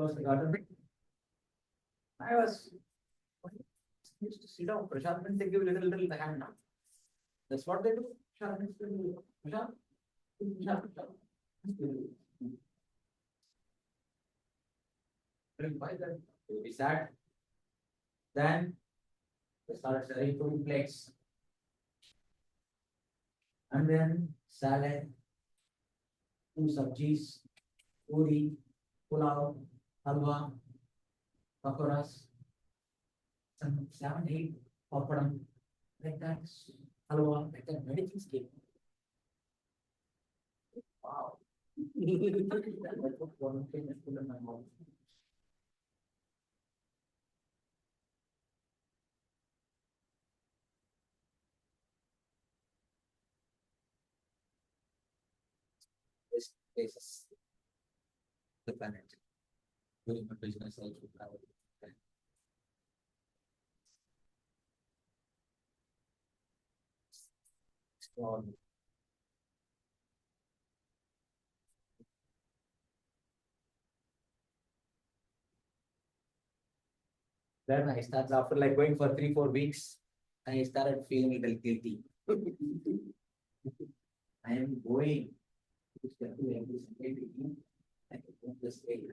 close the garden. I was used to sit down. Prashad means they give little the hand now. That's what they do. Prashad means they do. Prashad. Why that? We sat. Then they started serving 2 plates. And then salad, 2 sabjis, puri, pulao, halwa, pakoras, some 7, 8 papadam, like that, halwa, like that, many things came. Wow. I put one thing and put in my mouth. This is the planet. During my business, also travel. So, then I started after like going for 3, 4 weeks. I started feeling a little guilty. I am going to temple every Sunday to eat. I don't just say I'm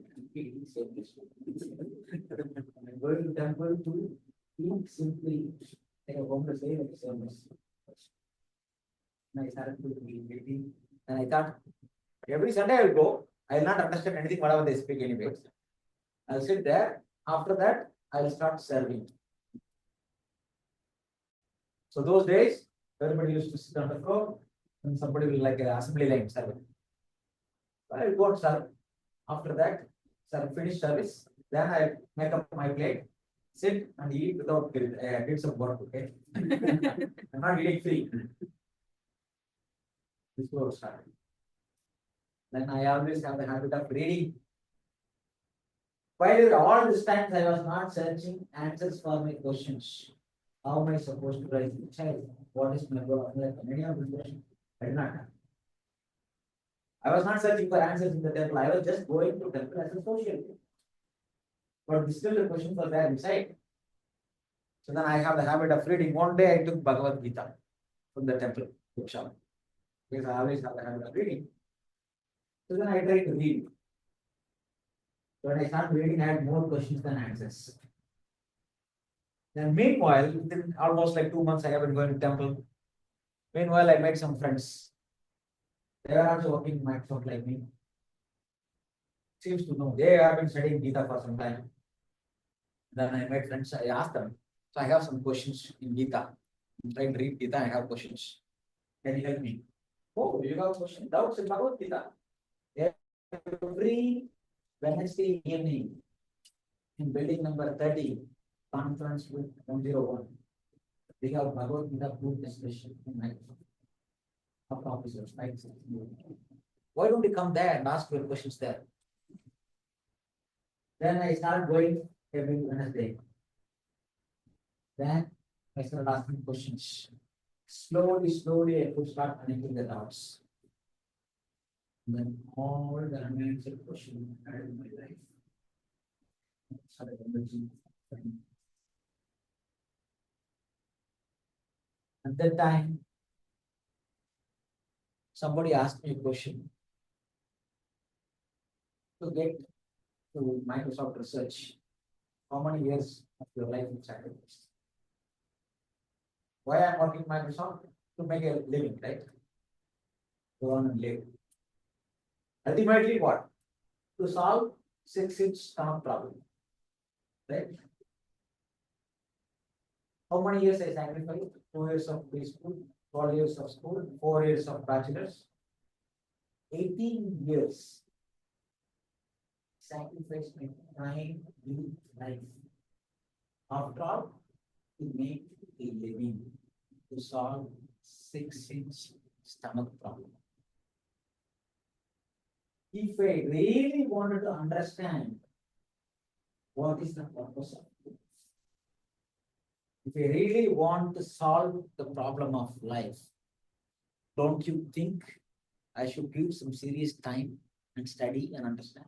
going to temple to eat simply. I want to say like service. And I started feeling guilty. And I thought every Sunday I will go. I will not understand anything whatever they speak anyways. I'll sit there. After that, I'll start serving. So those days, everybody used to sit on the floor and somebody will like an assembly line serving. I'll go and serve. After that, finish service. Then I make up my plate, sit and eat without did some work. Okay, I'm not eating free. This was started. Then I always have the habit of reading. While all this time I was not searching answers for my questions. How am I supposed to raise the child? What is my goal? Like many of the questions, I did not have. I was not searching for answers in the temple. I was just going to temple as a social. But still the questions were there inside. So then I have the habit of reading. One day I took Bhagavad Gita from the temple bookshop. Because I always have the habit of reading. So then I tried to read. When I started reading, I had more questions than answers. Then meanwhile, within almost like 2 months, I have been going to temple. Meanwhile, I met some friends. They are also working in Microsoft like me. Seems to know. They have been studying Gita for some time. Then I met friends. I asked them. So I have some questions in Gita. I'm trying to read Gita. I have questions. Can you help me? Oh, you have questions? Doubts in Bhagavad Gita. Every Wednesday evening in building number 30, conference with 101. We have Bhagavad Gita group discussion in Microsoft. Officers, right? Why don't you come there and ask your questions there? Then I started going every Wednesday. Then I started asking questions. Slowly, I could start connecting the dots. Then all the unanswered questions I had in my life started emerging. At that time, somebody asked me a question. To get to Microsoft research, how many years of your life is sacrificed? Why I'm working Microsoft? To make a living, right? Go on and live. Ultimately, what? To solve 6-inch stomach problem. Right? How many years I sacrificed? 2 years of preschool, 12 years of school, 4 years of bachelor's, 18 years. Sacrifice my time, youth, life. After all, to make a living, to solve 6-inch stomach problem. If I really wanted to understand what is the purpose of life, if I really want to solve the problem of life, don't you think I should give some serious time and study and understand?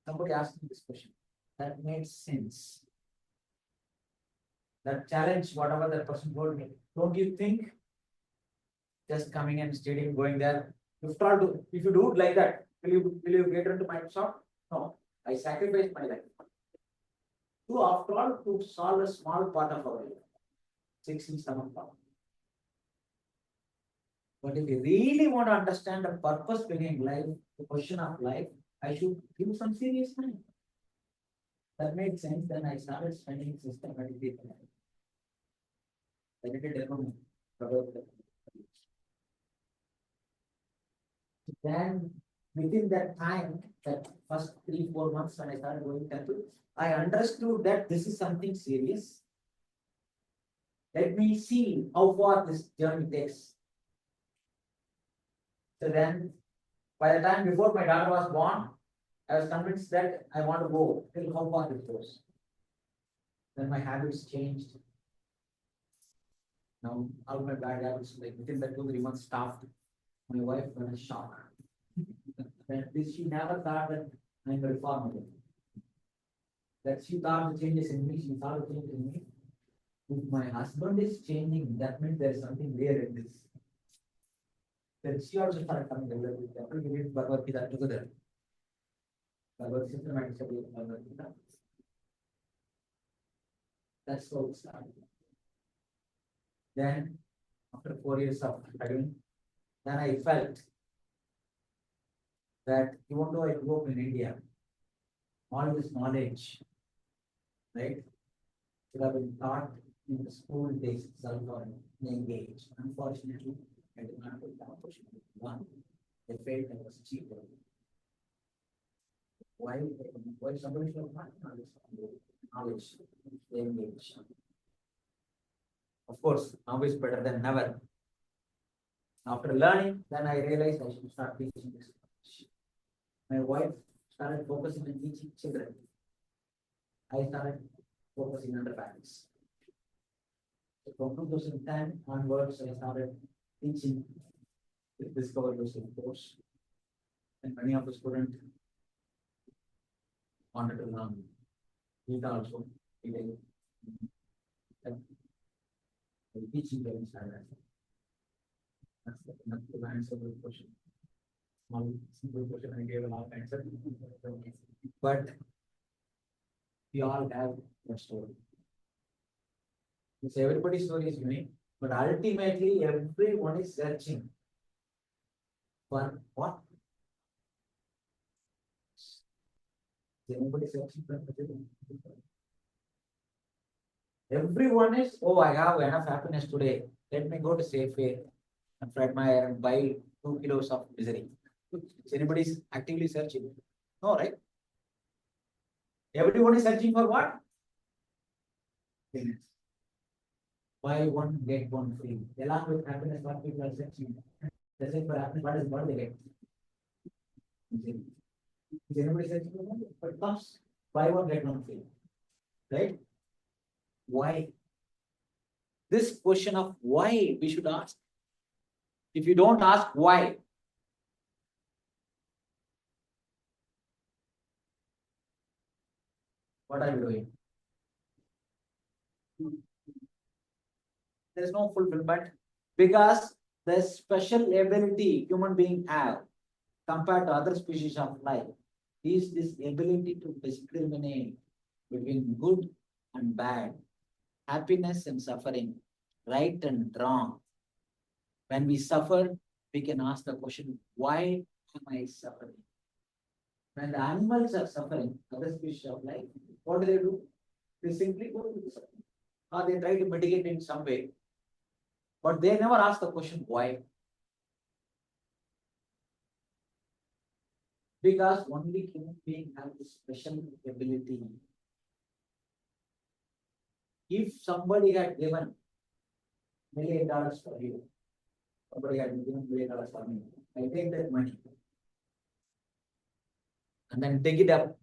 somebody asked me this question. That made sense. That challenge, whatever that person told me. Don't you think just coming and studying, going there, if you do it like that, will you get into Microsoft? No. I sacrificed my life. To after all, to solve a small part of our life. 6 in 7 part. But if you really want to understand the purpose behind life, the question of life, I should give some serious time. That made sense. Then I started spending systematically. I did it alone. Then within that time, that first 3-4 months when I started going temple, I understood that this is something serious. Let me see how far this journey takes. So then, by the time before my daughter was born, I was convinced that I want to go till how far it goes. Then my habits changed. Now all my bad habits, like within the 2-3 months, stopped. My wife was in shock. She never thought that I'm a reformer. That she thought the changes in me, she saw the changes in me. If my husband is changing, that means there is something there in this. Then she also started coming regularly. We read Bhagavad Gita together. Bhagavad systematic study of Bhagavad Gita. That's how it started. Then, after 4 years of studying, then I felt that even though I grew up in India, all this knowledge, right, should have been taught in the school days itself or engaged. Unfortunately, I did not get the opportunity. One, they felt that was cheaper. Why somebody should have not knowledge, they engage. Of course, now is better than never. After learning, then I realized I should start teaching this. My wife started focusing on teaching children. I started focusing on the parents. So from 2010 onwards, I started teaching the Discover Yourself course. And many of the students wanted to learn Gita also. Teaching them started. That's the answer to the question. Small, simple question I gave a long answer. But we all have a story. Everybody's story is unique, but ultimately everyone is searching for what? Everybody searching for everything. Everyone is, oh, I have enough happiness today. Let me go to Safeway and Fred Meyer and buy 2 kilos of misery. Is anybody actively searching? No, right? Everyone is searching for what? Happiness. Buy one, get one free. Along with happiness, what people are searching. They say for happiness, what they get? Is anybody searching for one? But it comes, buy one, get one free. Right? Why? This question of why we should ask. If you don't ask why, what are you doing? There's no fulfillment because the special ability human beings have compared to other species of life is this ability to discriminate between good and bad, happiness and suffering, right and wrong. When we suffer, we can ask the question, why am I suffering? When the animals are suffering, other species of life, what do? They simply go to the suffering. Or they try to mitigate in some way. But they never ask the question, why? Because only human beings have this special ability. If somebody had given $1 million for you, somebody had given $1 million for me, I take that money and then dig it up.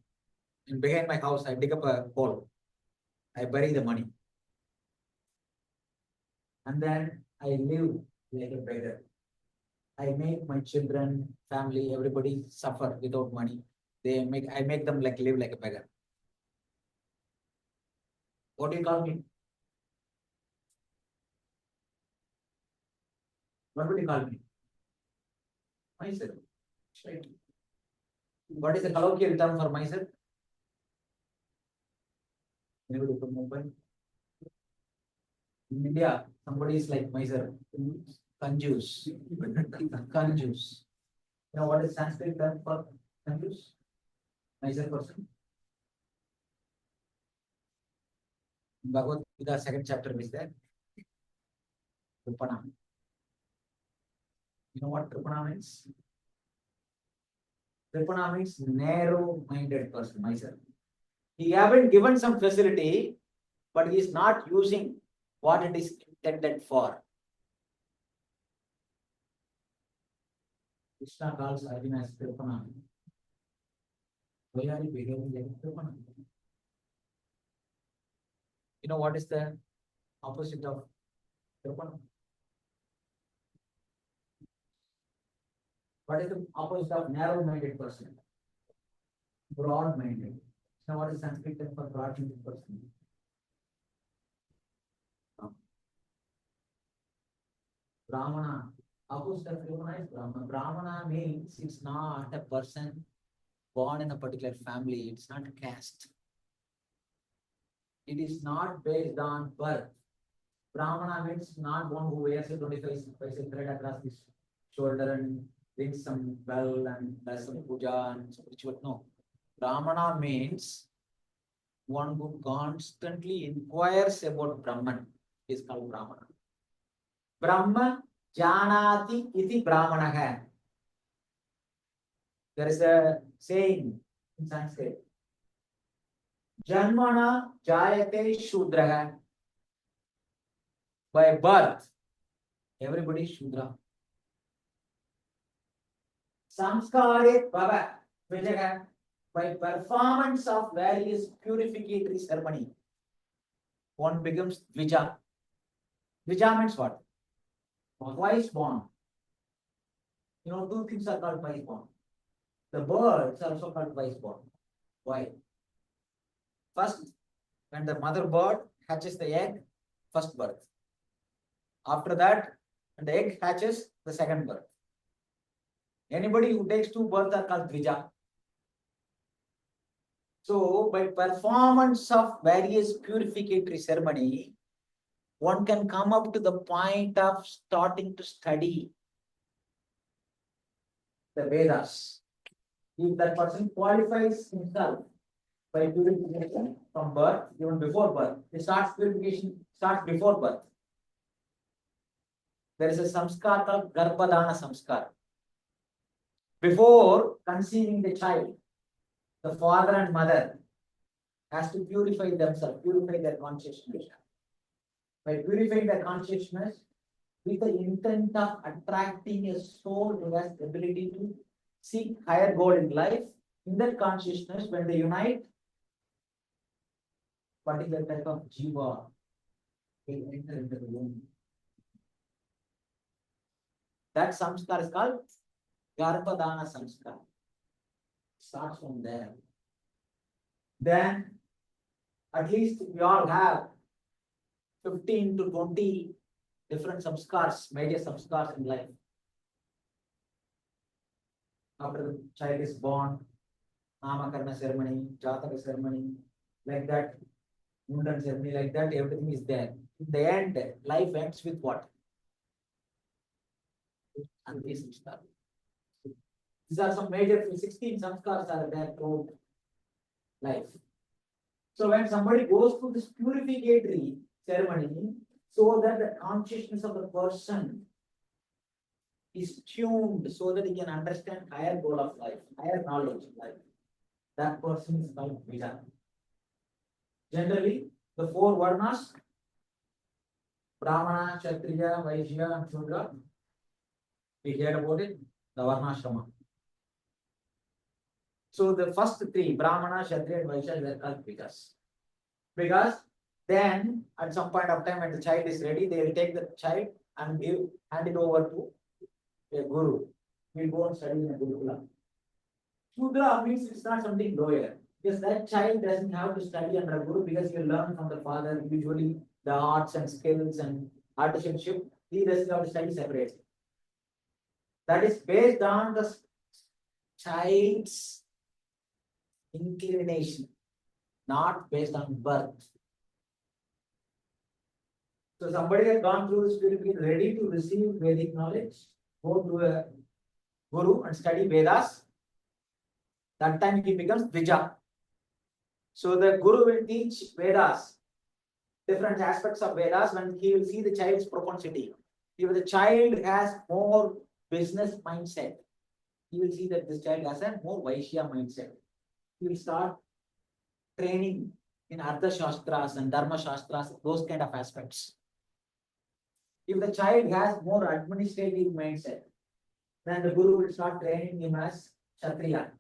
And behind my house, I dig up a hole. I bury the money. And then I live like a beggar. I make my children, family, everybody suffer without money. I make them like live like a beggar. What do you call me? What would you call me? Myself. Right. What is the colloquial term for myself? Anybody from Mumbai? In India, somebody is like miser. Conjuice. Conjuice. You know what is Sanskrit term for conjuice? Miser person. Bhagavad Gita second chapter is there. Tripana. You know what Tripana means? Tripana means narrow-minded person, miser. He haven't given some facility, but he is not using what it is intended for. Krishna calls Arjuna as Tripana. Why are you behaving like Tripana? You know what is the opposite of Tripana? What is the opposite of narrow-minded person? Broad-minded. Now, what is Sanskrit term for broad-minded person? Brahmana. Opposite of Brahmana is Brahmana. Brahmana means it's not a person born in a particular family. It's not caste. It is not based on birth. Brahmana means not one who wears a 25 thread across his shoulder and rings some bell and does some puja and spiritual. No. Brahmana means one who constantly inquires about Brahman is called Brahmana. Brahma janati iti Brahmanaha. There is a saying in Sanskrit. Janmana jayate Shudraha. By birth, everybody is Shudra. Samskare bhava vijaga. By performance of various purificatory ceremony, one becomes Dvija. Dvija means what? Twice born. You know, two things are called twice born. The birds are also called twice born. Why? First, when the mother bird hatches the egg, first birth. After that, when the egg hatches, the second birth. Anybody who takes two births are called Dvija. So, by performance of various purificatory ceremony, one can come up to the point of starting to study the Vedas. If that person qualifies himself by purification from birth, even before birth, it starts purification starts before birth. There is a samskar called Garbhadana samskar. Before conceiving the child, the father and mother has to purify themselves, purify their consciousness. By purifying their consciousness, with the intent of attracting a soul who has the ability to seek higher goal in life, in that consciousness, when they unite, particular type of jiva will enter into the womb. That samskar is called Garbhadana samskar. Starts from there. Then, at least we all have 15 to 20 different samskars, major samskars in life. After the child is born, Namakarna ceremony, Jataka ceremony, like that, Mundan ceremony, like that, everything is there. In the end, life ends with what? And these samskars. These are some major 16 samskars are there throughout life. So when somebody goes through this purificatory ceremony, so that the consciousness of the person is tuned so that he can understand higher goal of life, higher knowledge of life. That person is called Vida. Generally, the four Varnas, Brahmana, Kshatriya, Vaishya, and Shudra, we heard about it, the Varnashrama. So the first three, Brahmana, Kshatriya, and Vaishya, were called Vidas. Because then, at some point of time, when the child is ready, they will take the child and hand it over to a guru. We will go and study in a Gurukula. Shudra means it's not something lower. Because that child doesn't have to study under a guru because he learn from the father, usually the arts and skills and artisanship. He doesn't have to study separately. That is based on the child's inclination, not based on birth. So somebody has gone through this will be ready to receive Vedic knowledge, go to a guru and study Vedas. That time he becomes Dvija. So the guru will teach Vedas, different aspects of Vedas, when he will see the child's propensity. If the child has more business mindset, he will see that this child has a more Vaishya mindset. He will start training in Artha Shastras and Dharma Shastras, those kind of aspects. If the child has more administrative mindset, then the guru will start training him as Kshatriya.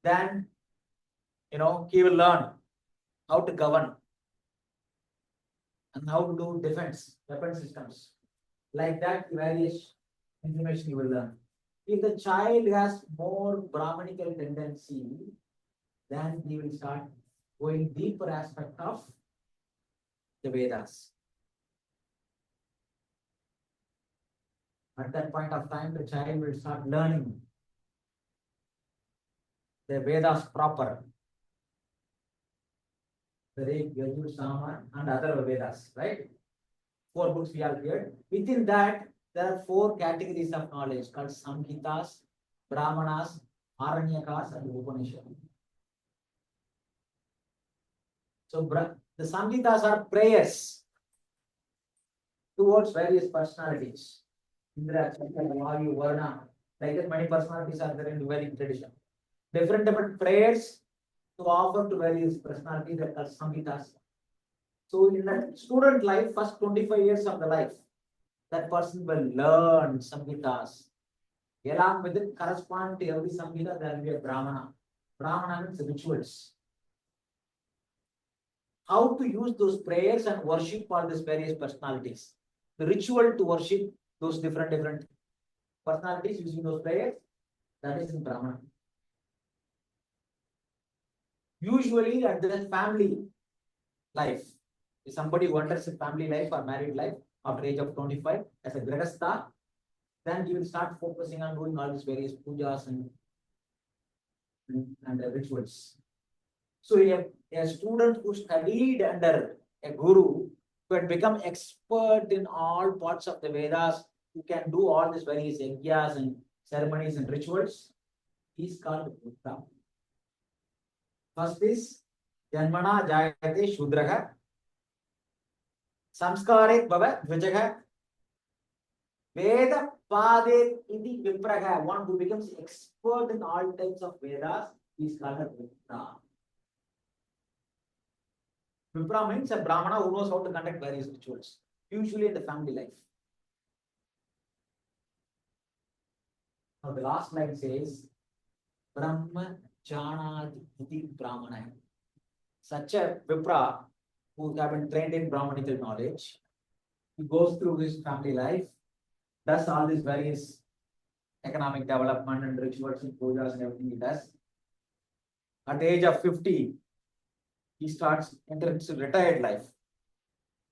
Then, he will learn how to govern and how to do defense, weapon systems. Like that, various information he will learn. If the child has more Brahmanical tendency, then he will start going deeper aspect of the Vedas. At that point of time, the child will start learning the Vedas proper. The Rig, Yajur, Sama, and other Vedas, right? 4 books we have here. Within that, there are 4 categories of knowledge called Samhitas, Brahmanas, Aranyakas, and Upanishads. So the Samhitas are prayers towards various personalities. Indra, Chakra, Vayu, Varna, like that many personalities are there in the Vedic tradition. Different prayers to offer to various personalities that are Samhitas. So in the student life, first 25 years of the life, that person will learn Samhitas. Along with it, correspond to every Samhita, there will be a Brahmana. Brahmana means rituals. How to use those prayers and worship all these various personalities. The ritual to worship those different personalities using those prayers, that is in Brahmana. Usually at the family life, if somebody wanders in family life or married life after age of 25 as a grihastha, then he will start focusing on doing all these various pujas and rituals. So a student who studied under a guru, who had become expert in all parts of the Vedas, who can do all these various yajnas and ceremonies and rituals, he is called Buddha. First is Janmana Jayate Shudraha, Samskaret Bhava Dvijaha, Veda Pade Iti Vipraha, one who becomes expert in all types of Vedas, is called a Vipra. Vipra means a Brahmana who knows how to conduct various rituals, usually in the family life. Now the last line says, Brahma Janadi Iti Brahmana. Such a Vipra who have been trained in Brahmanical knowledge, he goes through his family life, does all these various economic development and rituals and pujas and everything he does. At the age of 50, he starts entering into retired life.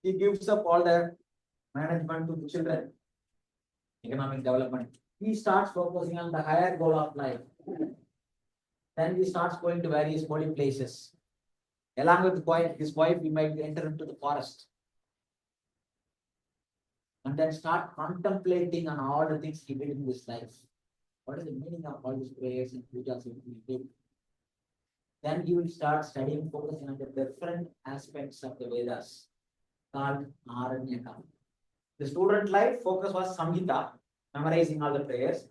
He gives up all the management to the children, economic development. He starts focusing on the higher goal of life. Then he starts going to various holy places. Along with his wife, he might enter into the forest. And then start contemplating on all the things he did in this life. What is the meaning of all these prayers and pujas he did? Then he will start studying, focusing on the different aspects of the Vedas called Aranyaka. The student life focus was Samhita, memorizing all the prayers.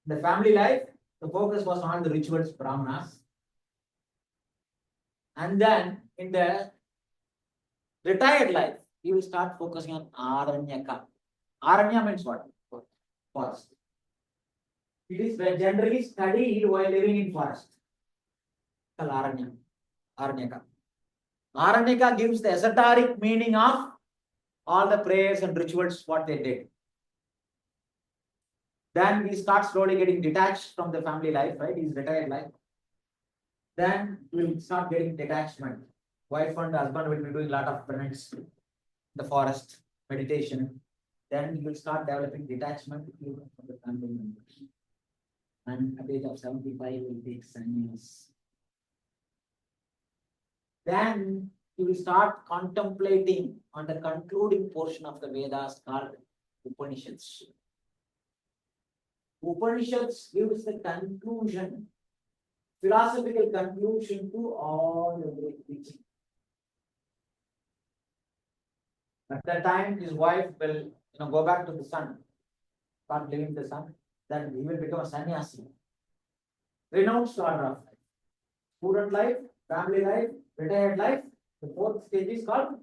The family life, the focus was on the rituals, Brahmanas. And then in the retired life, he will start focusing on Aranyaka. Aranya means what? Forest. It is generally studied while living in forest. Aranyaka. Aranyaka gives the esoteric meaning of all the prayers and rituals what they did. Then he starts slowly getting detached from the family life, right? His retired life. Then he will start getting detachment. Wife and husband will be doing a lot of penance in the forest, meditation. Then he will start developing detachment even from the family members. And at the age of 75, he will take sannyas. Then he will start contemplating on the concluding portion of the Vedas called Upanishads. Upanishads gives the conclusion, philosophical conclusion to all the great teaching. At that time, his wife will go back to the sun, start living the sun, then he will become a sannyasi. Renounced order of life. Student life, family life, retired life. The fourth stage is called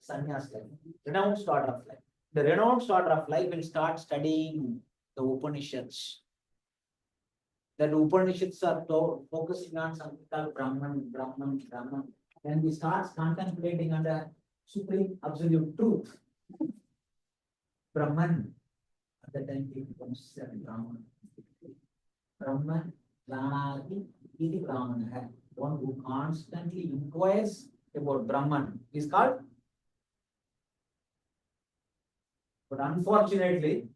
sannyas life. Renounced order of life. The renounced order of life will start studying the Upanishads. The Upanishads are focusing on something called Brahman. Then he starts contemplating on the supreme absolute truth. Brahman. At the time he becomes Brahman. Brahman, Janati, Iti Brahmana. One who constantly inquires about Brahman is called. But unfortunately,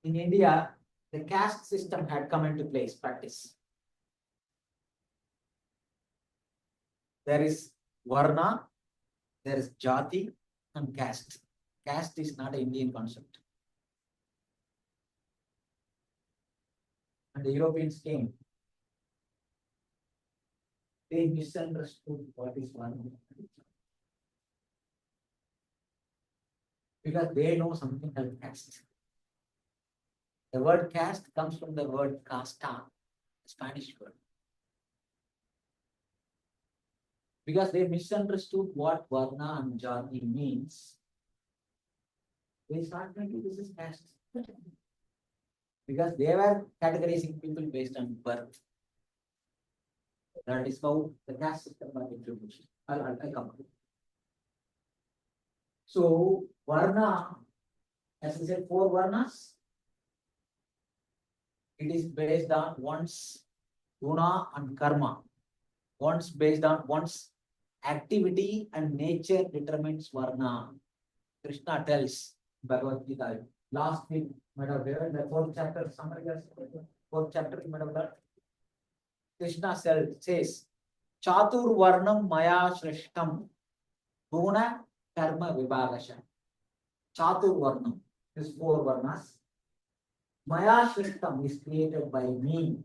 in India, the caste system had come into practice. There is Varna, there is Jati, and caste. Caste is not an Indian concept. And the Europeans came. They misunderstood what is Varna. Because they know something called caste. The word caste comes from the word casta, Spanish word. Because they misunderstood what Varna and Jati means, they started thinking this is caste. Because they were categorizing people based on birth. That is how the caste system was introduced. I'll come. So, Varna, as I said, 4 Varnas, it is based on one's guna and karma. One's based on one's activity and nature determines Varna. Krishna tells Bhagavad Gita. Last week, might have read the 4th chapter, somebody else, 4th chapter, you might have learned. Krishna says, Chatur Varnam Maya Shrishtam Guna Karma Vibhagasha. Chatur Varnam is 4 Varnas. Maya Shrishtam is created by me.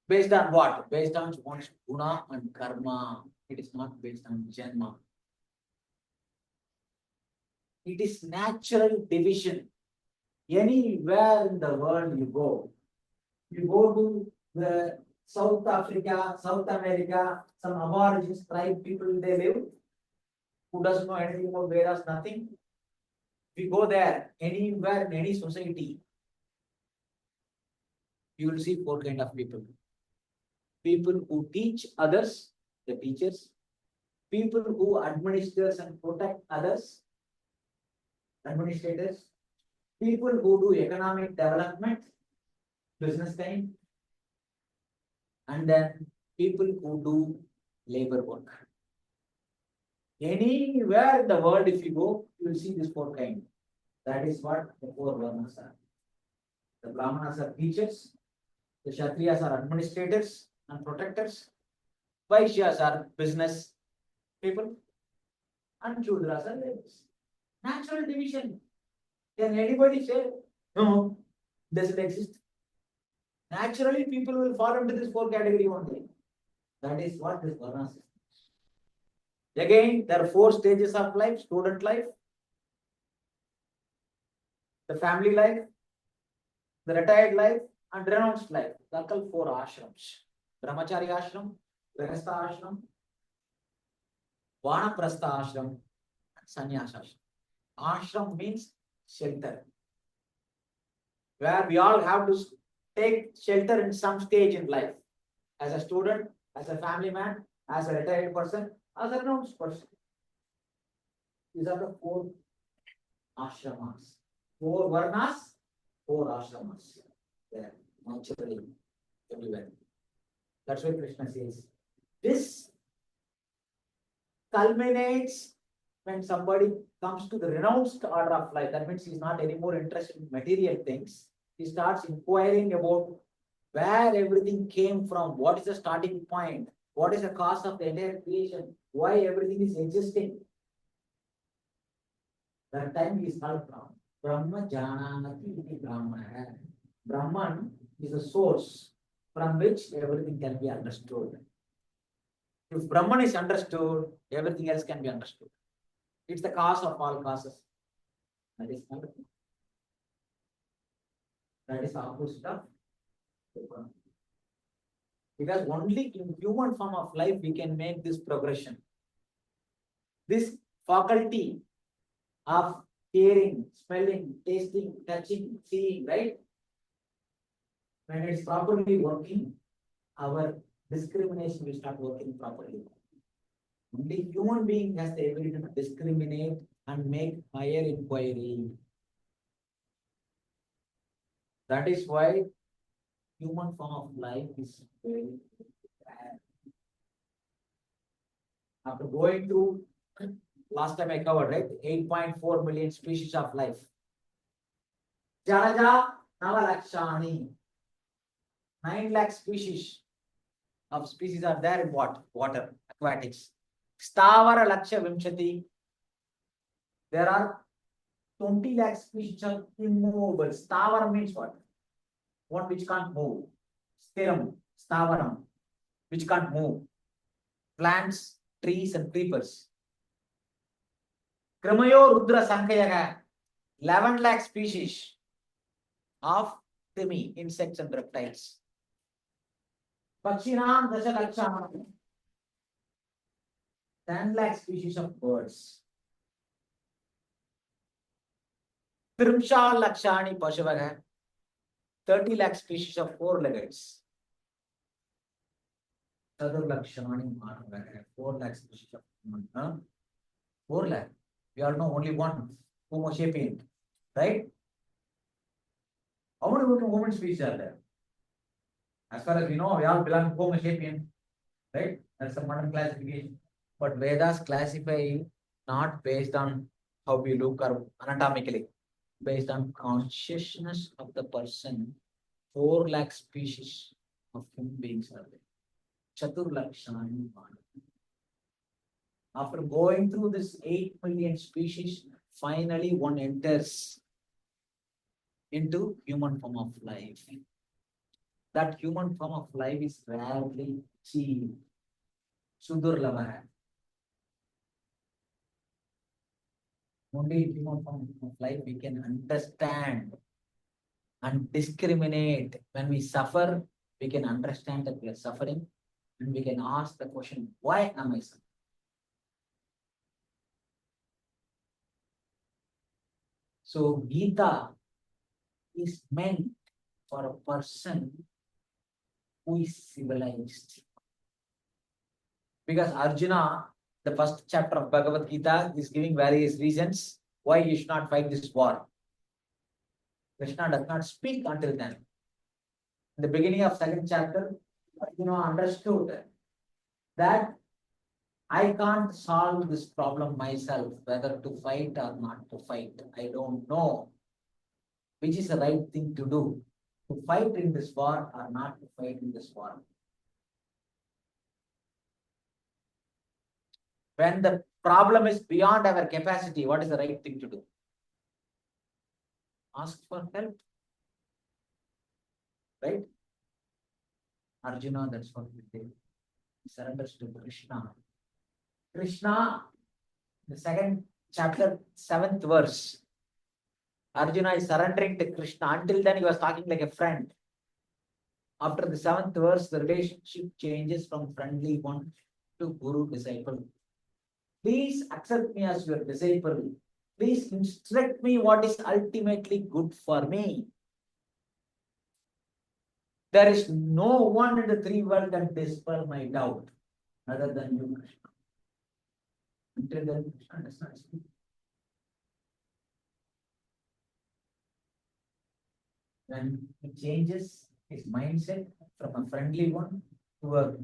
Based on what? Based on one's guna and karma. It is not based on janma. It is natural division. Anywhere in the world you go to the South Africa, South America, some aborigines, tribe people they live, who doesn't know anything about Vedas, nothing. We go there, anywhere in any society, you will see 4 kind of people. People who teach others, the teachers. People who administers and protect others, administrators. People who do economic development, business kind. And then people who do labor work. Anywhere in the world, if you go, you will see this 4 kind. That is what the 4 Varnas are. The Brahmanas are teachers, the Kshatriyas are administrators and protectors, Vaishyas are business people, and Shudras are laborers. Natural division. Can anybody say, no, doesn't exist? Naturally, people will fall into this 4 category only. That is what this Varna system is. Again, there are 4 stages of life: student life, the family life, the retired life, and renounced life. They are called 4 ashrams. Brahmachari ashram, Grihastha ashram, Vanaprastha ashram, and Sannyasa ashram. Ashram means shelter, where we all have to take shelter in some stage in life. As a student, as a family man, as a retired person, as a renounced person. These are the four ashramas. Four varnas, four ashramas. There, naturally, everywhere. That's why Krishna says. This culminates when somebody comes to the renounced order of life. That means he's not anymore interested in material things. He starts inquiring about where everything came from, what is the starting point, what is the cause of the entire creation, why everything is existing. That time he is called Brahma Jananati iti Brahmana. Brahman is the source from which everything can be understood. If Brahman is understood, everything else can be understood. It's the cause of all causes. That is the opposite of Brahman. Because only in human form of life we can make this progression. This faculty of hearing, smelling, tasting, touching, seeing, right? When it's properly working, our discrimination will start working properly. Only human being has the ability to discriminate and make higher inquiry. That is why human form of life is very bad. After going through, last time I covered, right? 8.4 million species of life. Jalaja Navalakshani. 9 lakh species are there in what? Water, aquatics. Stavara Laksha Vimshati. There are 20 lakh species of immovable. Stavara means what? One which can't move. Stiram, Stavaram, which can't move. Plants, trees, and creepers. Kramayo Rudra Sankayaga. 11 lakh species of Krimi, insects and reptiles. Pakshinam Dasha Lakshana. 10 lakh species of birds. Trimsha Lakshani Pashavaga. 30 lakh species of four-leggeds. Chatur Lakshani Manavaga. 4 lakh species of 4 lakh. We all know only one Homo sapien, right? How many human species are there? As far as we know, we all belong to Homo sapien, right? That's the modern classification. But Vedas classify not based on how we look or anatomically, based on consciousness of the person. 4 lakh species of human beings are there. Chatur Lakshani. After going through this 8 million species, finally one enters into human form of life. That human form of life is rarely seen. Sudurlabha. Only in human form of life we can understand and discriminate. When we suffer, we can understand that we are suffering and we can ask the question, why am I suffering? So Gita is meant for a person who is civilized. Because Arjuna, the first chapter of Bhagavad Gita, is giving various reasons why you should not fight this war. Krishna does not speak until then. In the beginning of second chapter, Arjuna understood that I can't solve this problem myself, whether to fight or not to fight. I don't know which is the right thing to do, to fight in this war or not to fight in this war. When the problem is beyond our capacity, what is the right thing to do? Ask for help. Right? Arjuna, that's what he did. He surrenders to Krishna. Krishna, the second chapter, 7th verse. Arjuna is surrendering to Krishna. Until then, he was talking like a friend. After the 7th verse, the relationship changes from friendly one to guru-disciple. Please accept me as your disciple. Please instruct me what is ultimately good for me. There is no one in the three worlds that dispel my doubt other than you, Krishna. Until then, Krishna does not speak. When he changes his mindset from a friendly one to a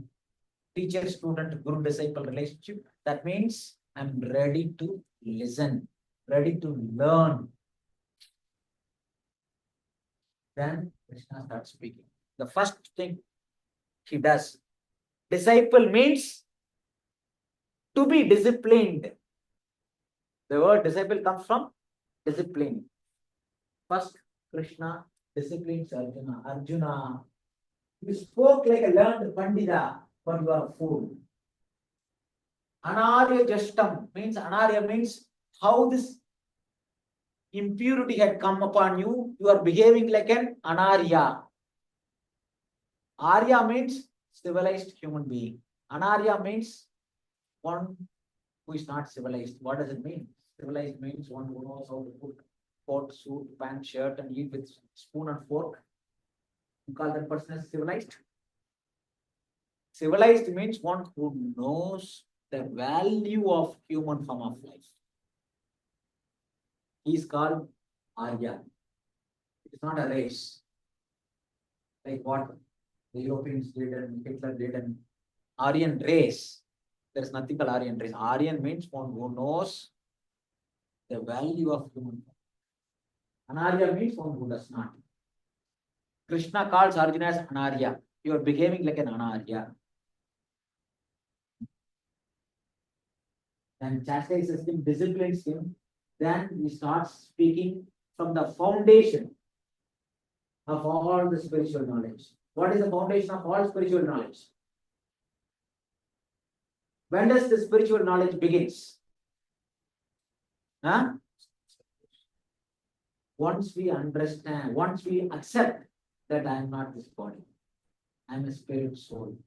teacher-student, guru-disciple relationship, that means I'm ready to listen, ready to learn. Then Krishna starts speaking. The first thing he does, disciple means to be disciplined. The word disciple comes from discipline. First, Krishna disciplines Arjuna. Arjuna, you spoke like a learned Pandita, but you are a fool. Anarya Jastam means how this impurity had come upon you. You are behaving like an Anarya. Arya means civilized human being. Anarya means one who is not civilized. What does it mean? Civilized means one who knows how to put coat, suit, pant, shirt, and eat with spoon and fork. You call that person as civilized? Civilized means one who knows the value of human form of life. He is called Arya. It is not a race. Like what the Europeans did and Hitler did and Aryan race. There is nothing called Aryan race. Aryan means one who knows the value of human form. Anarya means one who does not. Krishna calls Arjuna as Anarya. You are behaving like an Anarya. Then chastises him, disciplines him. Then he starts speaking from the foundation of all the spiritual knowledge. What is the foundation of all spiritual knowledge? When does the spiritual knowledge begins? Huh? Once we understand, once we accept that I am not this body, I am a spirit soul.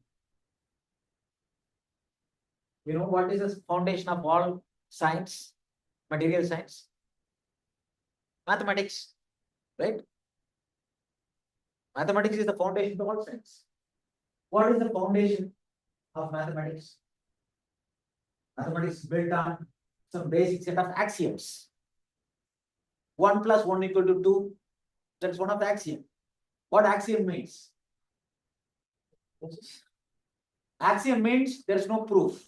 You know what is the foundation of all science, material science? Mathematics, right? Mathematics is the foundation of all science. What is the foundation of mathematics? Mathematics is built on some basic set of axioms. 1 plus 1 equal to 2. That's one of the axioms. What axiom means? Axiom means there is no proof.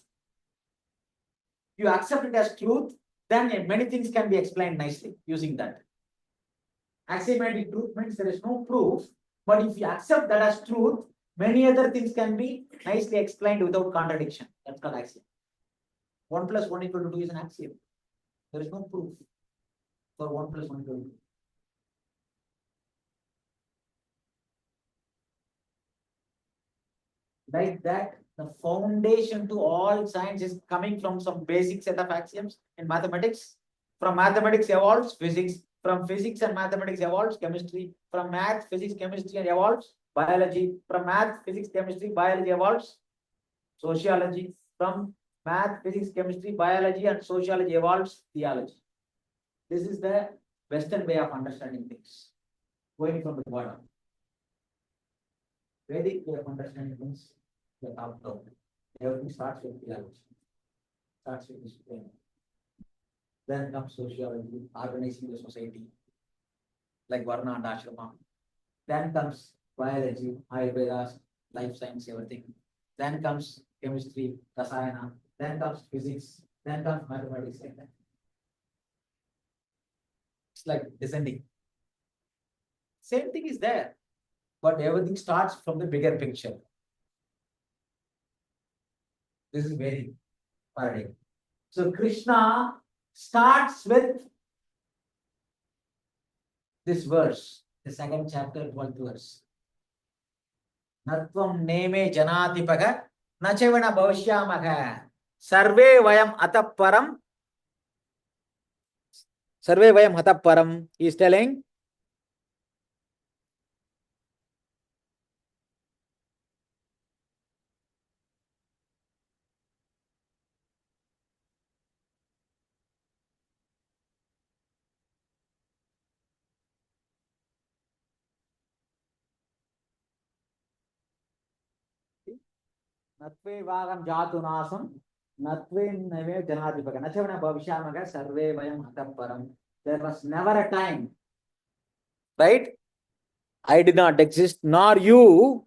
You accept it as truth, then many things can be explained nicely using that. Axiomatic truth means there is no proof, but if you accept that as truth, many other things can be nicely explained without contradiction. That's called axiom. 1 plus 1 equal to 2 is an axiom. There is no proof for 1 plus 1 equal to 2. Like that, the foundation to all science is coming from some basic set of axioms in mathematics. From mathematics evolves physics. From physics and mathematics evolves chemistry. From math, physics, chemistry and evolves biology. From math, physics, chemistry, biology evolves sociology. From math, physics, chemistry, biology and sociology evolves theology. This is the Western way of understanding things, going from the bottom. Vedic way of understanding things, the top down. Everything starts with theology, starts with discipline. Then comes sociology, organizing the society, like Varna and Ashrama. Then comes biology, Ayurveda, life science, everything. Then comes chemistry, Rasayana. Then comes physics. Then comes mathematics. Like that. It's like descending. Same thing is there, but everything starts from the bigger picture. This is very paradigm. So Krishna starts with this verse, the second chapter, 12th verse. Natvam neme janatipaga nachavana bhavishyamaga sarve vayam ataparam. Sarve vayam ataparam. He is telling Natve vagam jatu nasam, natve neve janadipaga, nachavana bhavishyamaga, sarve vayam hataparam. There was never a time, right? I did not exist, nor you,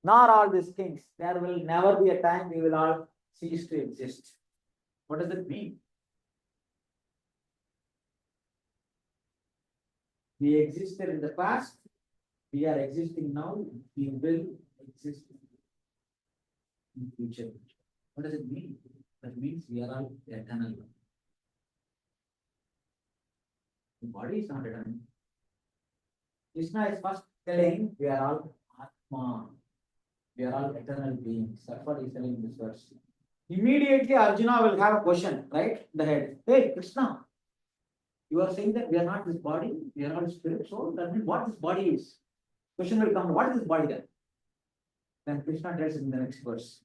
nor all these things. There will never be a time we will all cease to exist. What does it mean? We existed in the past, we are existing now, we will exist in future. What does it mean? That means we are all eternal. The body is not eternal. Krishna is first telling we are all Atma. We are all eternal beings. That's what he's telling in this verse. Immediately Arjuna will have a question, right? In the head. Hey, Krishna, you are saying that we are not this body, we are all spirit, soul. That means what this body is. Question will come, what is this body then? Then Krishna tells in the next verse.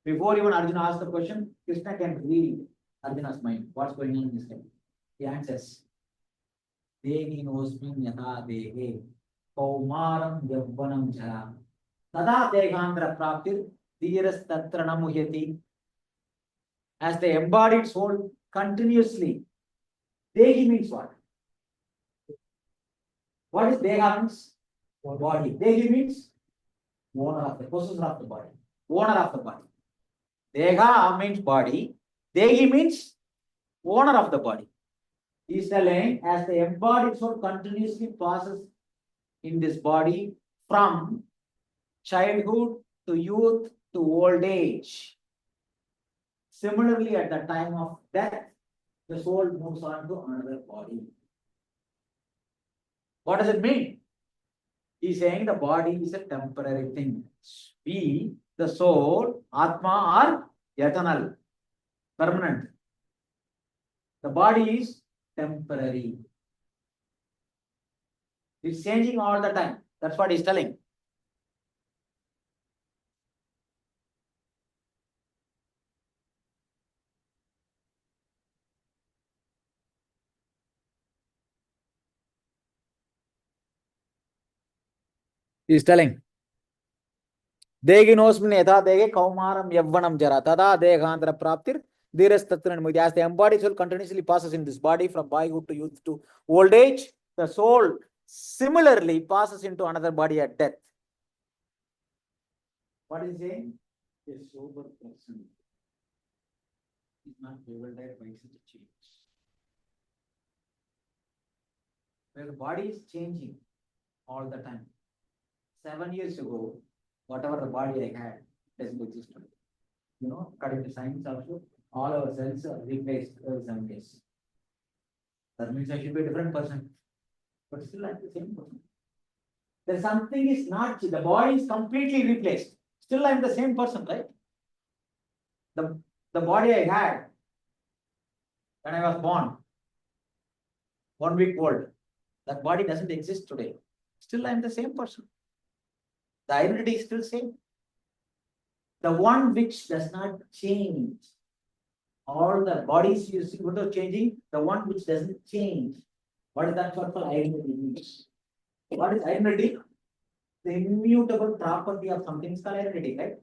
Before even Arjuna asks the question, Krishna can read Arjuna's mind. What's going on in his head? He answers. Dehi nosmin yatha dehe kaumaram yavvanam jara tada degandra praptir dhiras tatra namuhyati. As the embodied soul continuously. Dehi means what? What is Deha means? Body. Dehi means owner of the possessor of the body. Owner of the body. Deha means body. Dehi means owner of the body. He is telling as the embodied soul continuously passes in this body from childhood to youth to old age. Similarly, at the time of death, the soul moves on to another body. What does it mean? He is saying the body is a temporary thing. We, the soul, Atma, are eternal, permanent. The body is temporary. It's changing all the time. That's what he's telling. He's telling. Deginosmin yatha dege kaumaram yavvanam jara tada degandra praptir dhiras tatra namuhyati. As the embodied soul continuously passes in this body from boyhood to youth to old age, the soul similarly passes into another body at death. What is he saying? A sober person is not bewildered by such a change. Where the body is changing all the time. 7 years ago, whatever the body I had doesn't exist today. You know, according to science also, all our cells are replaced every 7 days. That means I should be a different person. But still I'm the same person. There's something is not, the body is completely replaced. Still I'm the same person, right? The body I had when I was born, 1 week old, that body doesn't exist today. Still I'm the same person. The identity is still same. The one which does not change. All the bodies you see what are changing, the one which doesn't change. What is that for identity? What is identity? The immutable property of something is called identity, right?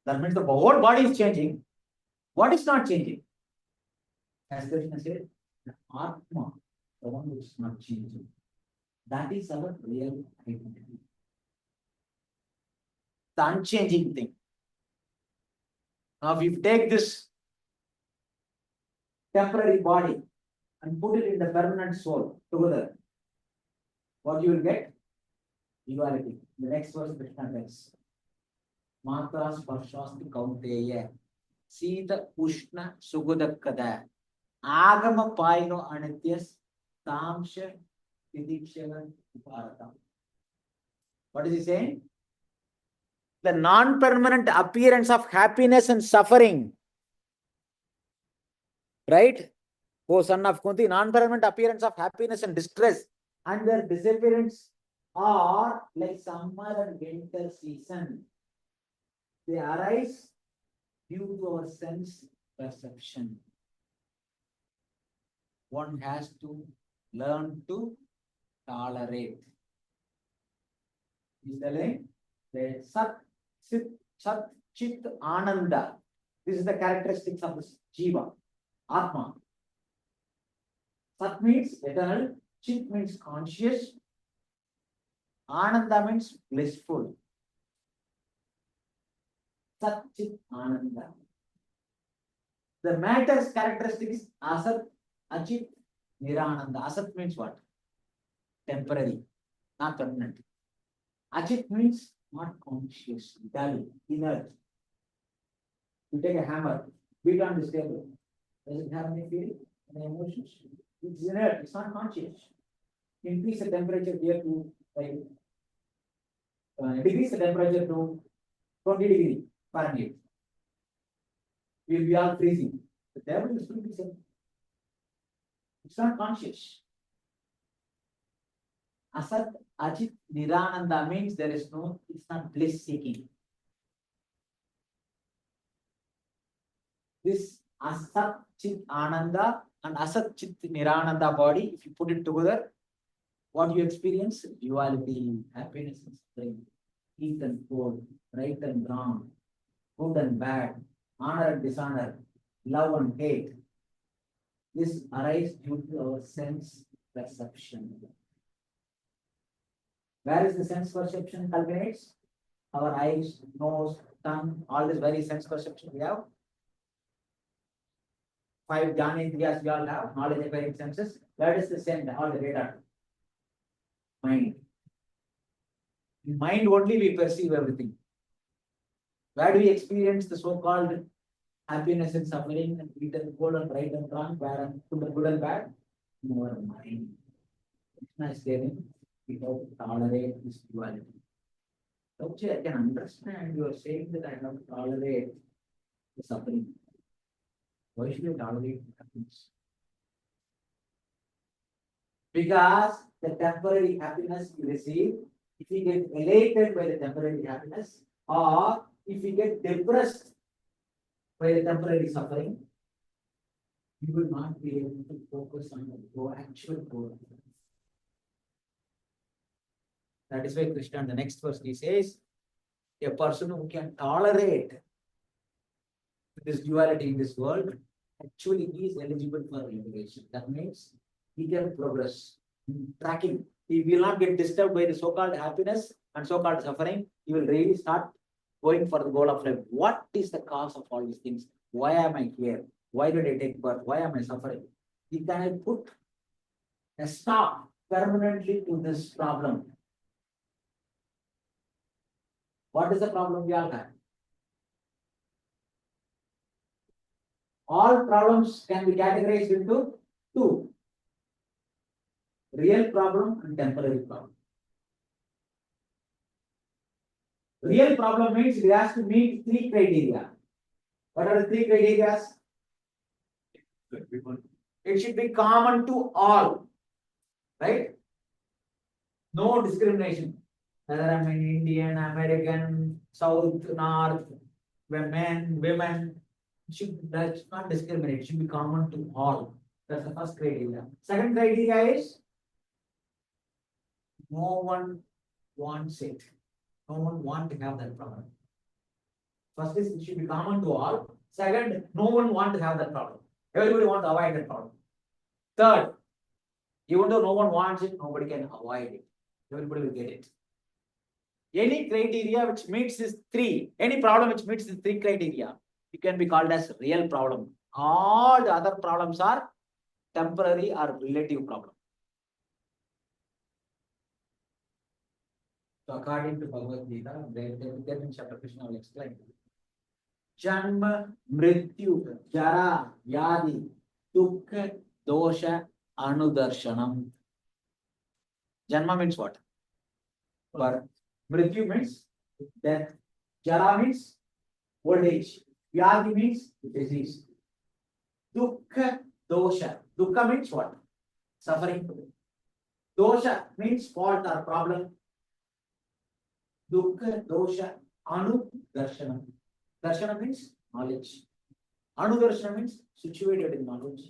That means the whole body is changing. What is not changing? As Krishna said, the Atma, the one which is not changing. That is our real identity. The unchanging thing. Now, if you take this temporary body and put it in the permanent soul together, what you will get? Duality. The next verse, Krishna tells. Matra sparshasti kaunteya sita ushna sugudakada agama paino anityas tamsha vidikshava uparata. What is he saying? The non-permanent appearance of happiness and suffering. Right? O son of Kunti, non-permanent appearance of happiness and distress and their disappearance are like summer and winter season. They arise due to our sense perception. One has to learn to tolerate. Is telling the Sat, Chit, Ananda. This is the characteristics of this Jiva, Atma. Sat means eternal, Chit means conscious. Ananda means blissful. Sat Chit Ananda. The matter's characteristic is Asat, Achit, Nirananda. Asat means what? Temporary, not permanent. Achit means not conscious, dull, inert. You take a hammer, beat on this table. Does it have any feeling, any emotions? It's inert, it's not conscious. Increase the temperature here to like decrease the temperature to 20 degrees Fahrenheit. We will be all freezing. The devil is still the same. It's not conscious. Asat, Ajit, Nirananda means there is no, it's not bliss seeking. This Asat Chit Ananda and Asat Chit Nirananda body, if you put it together, what you experience? Duality, happiness and suffering, heat and cold, right and wrong, good and bad, honor and dishonor, love and hate. This arises due to our sense perception. Where is the sense perception culminates? Our eyes, nose, tongue, all this very sense perception we have. 5 Jnanendriyas we all have, knowledge acquiring senses. That is the send all the data. Mind. In mind only we perceive everything. Where do we experience the so-called happiness and suffering and good and cold and right and wrong, bad and good and bad? In our mind. Krishna is saying we have to tolerate this duality. Okay, I can understand you are saying that I have to tolerate the suffering. Why should I tolerate happiness? Because the temporary happiness you receive, if you get elated by the temporary happiness, or if you get depressed by the temporary suffering, you will not be able to focus on the actual goal. That is why Krishna in the next verse he says, a person who can tolerate this duality in this world actually is eligible for liberation. That means he can progress in tracking. He will not get disturbed by the so-called happiness and so-called suffering. He will really start going for the goal of life. What is the cause of all these things? Why am I here? Why did I take birth? Why am I suffering? He can put a stop permanently to this problem. What is the problem we all have? All problems can be categorized into 2. Real problem and temporary problem. Real problem means it has to meet 3 criteria. What are the 3 criteria? It should be common to all. Right? No discrimination. Whether I'm an Indian, American, South, North, men, women, that's not discriminate. It should be common to all. That's the first criteria. Second criteria is no one wants it. No one wants to have that problem. First is it should be common to all. Second, no one wants to have that problem. Everybody wants to avoid that problem. Third, even though no one wants it, nobody can avoid it. Everybody will get it. Any criteria which meets these 3, any problem which meets these 3 criteria, it can be called as real problem. All the other problems are temporary or relative problem. So according to Bhagavad Gita, there in chapter Krishna will explain. Janma, Mrityu, Jara, Yadi, Dukkha, Dosha, Anudarshanam. Janma means what? Birth. Mrityu means death. Jara means old age. Vyadi means disease. Dukkha, Dosha. Dukkha means what? Suffering. Dosha means fault or problem. Dukkha, Dosha, Anu, Darshana. Darshana means knowledge. Anu Darshana means situated in knowledge.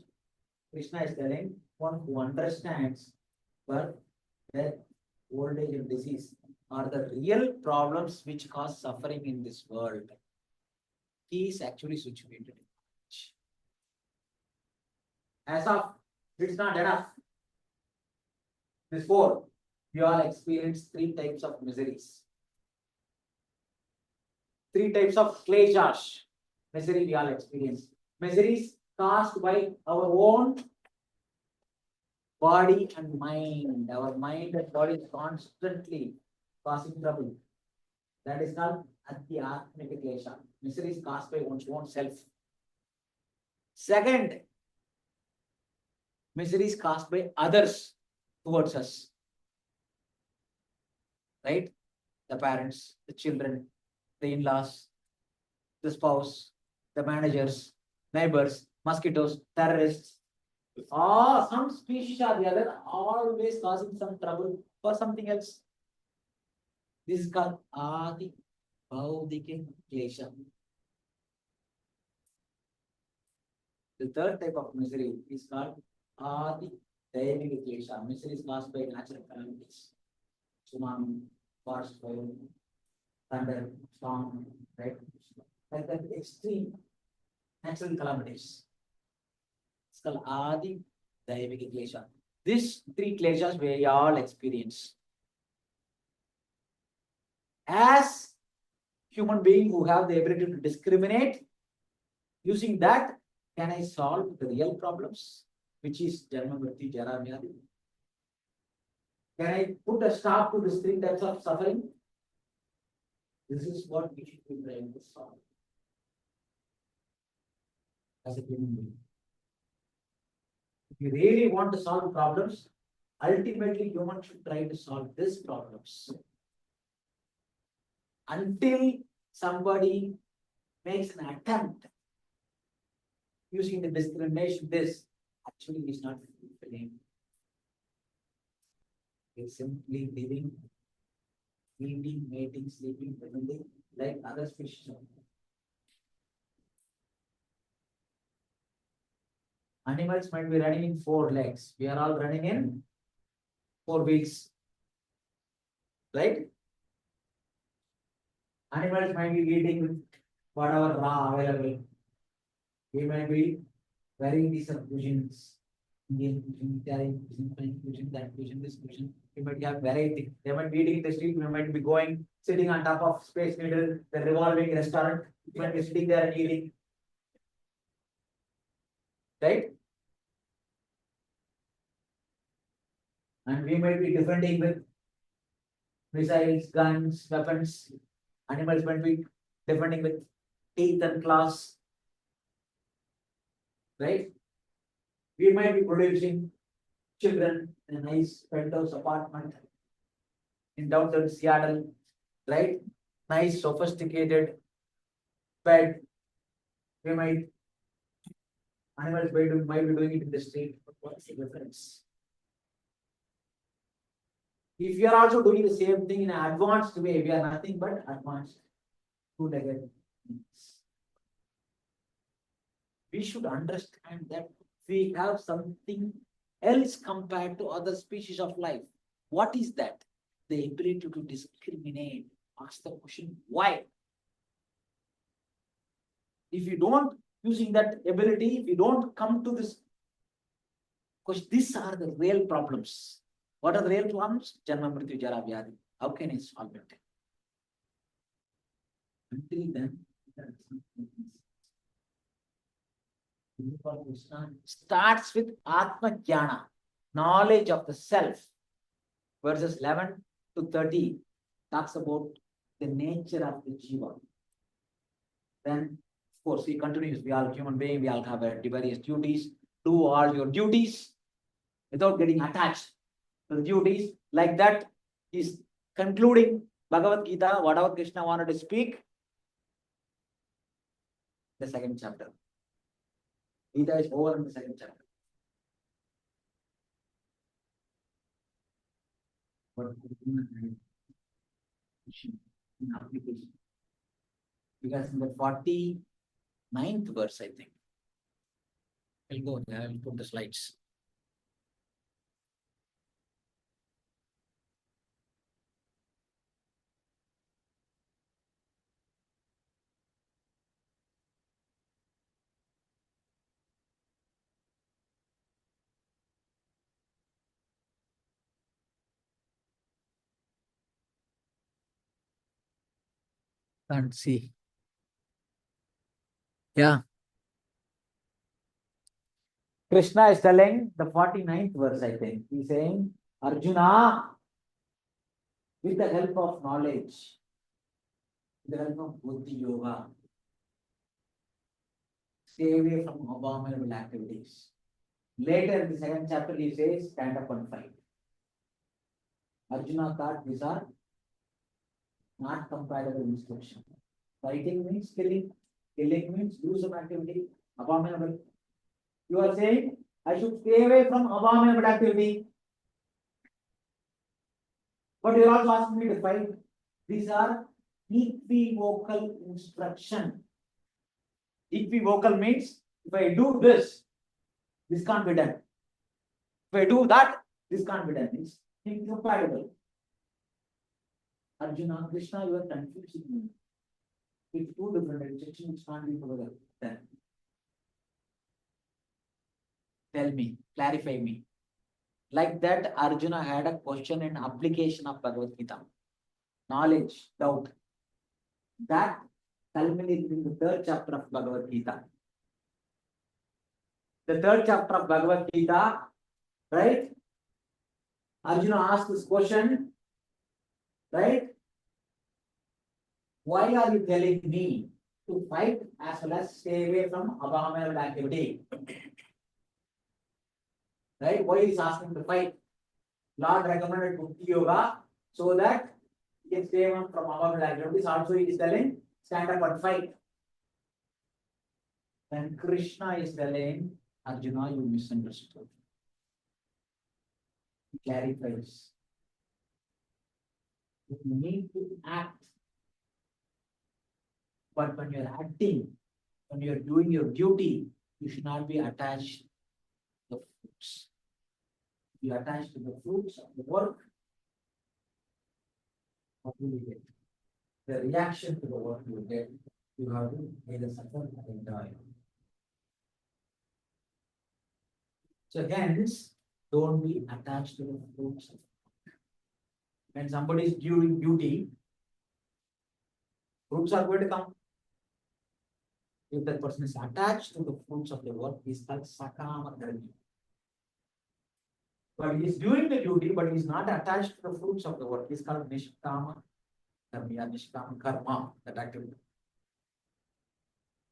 Krishna is telling one who understands birth, death, old age, and disease are the real problems which cause suffering in this world. He is actually situated in knowledge. As of, it's not enough. This four, we all experience three types of miseries. Three types of kleshas. Misery we all experience. Miseries caused by our own body and mind. Our mind and body is constantly causing trouble. That is called adhyatmika klesha. Misery is caused by one's own self. Second, misery is caused by others towards us. Right? The parents, the children, the in-laws, the spouse, the managers, neighbors, mosquitoes, terrorists, or some species or the other always causing some trouble for something else. This is called Adi Bhaudike Klesha. The third type of misery is called Adi Daivika Klesha. Misery is caused by natural calamities, tsunami, forest fire, thunder, storm, right? Like that extreme natural calamities. It's called Adi Daivika Klesha. These three kleshas we all experience. As human being who have the ability to discriminate, using that, can I solve the real problems, which is Janma Mrityu Jara Vyadhi? Can I put a stop to these three types of suffering? This is what we should be trying to solve as a human being. If you really want to solve problems, ultimately humans should try to solve these problems. Until somebody makes an attempt using the discrimination, this actually is not fulfilling. It's simply living, eating, mating, sleeping, everything like other species. Animals might be running in four legs. We are all running in four wheels. Right? Animals might be eating whatever raw available. We might be varieties of cuisines. Indian cuisine, Italian cuisine, French cuisine, that cuisine, this cuisine. We might have variety. They might be eating in the street. We might be going, sitting on top of Space Needle, the revolving restaurant. We might be sitting there and eating. Right? And we might be defending with missiles, guns, weapons. Animals might be defending with teeth and claws. Right? We might be producing children in a nice penthouse apartment in downtown Seattle, right? Nice, sophisticated bed. We might, animals might be doing it in the street, but what's the difference? If you are also doing the same thing in an advanced way, we are nothing but advanced two-legged beings. We should understand that we have something else compared to other species of life. What is that? The ability to discriminate. Ask the question, why? If you don't using that ability, if you don't come to this question, these are the real problems. What are the real problems? Janma Mrityu Jara Vyadhi. How can I solve it? Until then, starts with Atma Jnana, knowledge of the self. Verses 11 to 30 talks about the nature of the jiva. Then, of course, he continues. We are human beings. We all have various duties. Do all your duties without getting attached to the duties. Like that, he's concluding Bhagavad Gita, whatever Krishna wanted to speak. The second chapter. Gita is over in the second chapter. But in application. Because in the 49th verse, I think. I'll go there, I'll put the slides. Can't see. Yeah. Krishna is telling the 49th verse, I think. He's saying, Arjuna, with the help of knowledge, with the help of Buddhi Yoga, stay away from abominable activities. Later in the second chapter, he says, stand up and fight. Arjuna thought these are not compatible instruction. Fighting means killing, killing means gruesome activity, abominable. You are saying, I should stay away from abominable activity. But you are also asking me to fight. These are equivocal instruction. Equivocal means if I do this can't be done. If I do that, this can't be done. It's incompatible. Arjuna, Krishna, you are confusing me. With two different instructions, can't be together. Then tell me, clarify me. Like that, Arjuna had a question and application of Bhagavad Gita. Knowledge, doubt. That culminated in the third chapter of Bhagavad Gita. The third chapter of Bhagavad Gita, right? Arjuna asked this question, right? Why are you telling me to fight as well as stay away from abominable activity? Right? Why is asking to fight? Lord recommended Bhakti Yoga so that he can stay away from abominable activities. Also, he is telling, stand up and fight. Then Krishna is telling, Arjuna, you misunderstood. He clarifies. You need to act. But when you're acting, when you're doing your duty, you should not be attached to the fruits. If you attach to the fruits of the work, what will you get? The reaction to the work you will get, you have to either suffer or enjoy. So hence, don't be attached to the fruits. When somebody is doing duty, fruits are going to come. If that person is attached to the fruits of the work, he is called sakama karmi. But he is doing the duty, but he is not attached to the fruits of the work. He is called nishkama karmi or nishkama karma, that activity.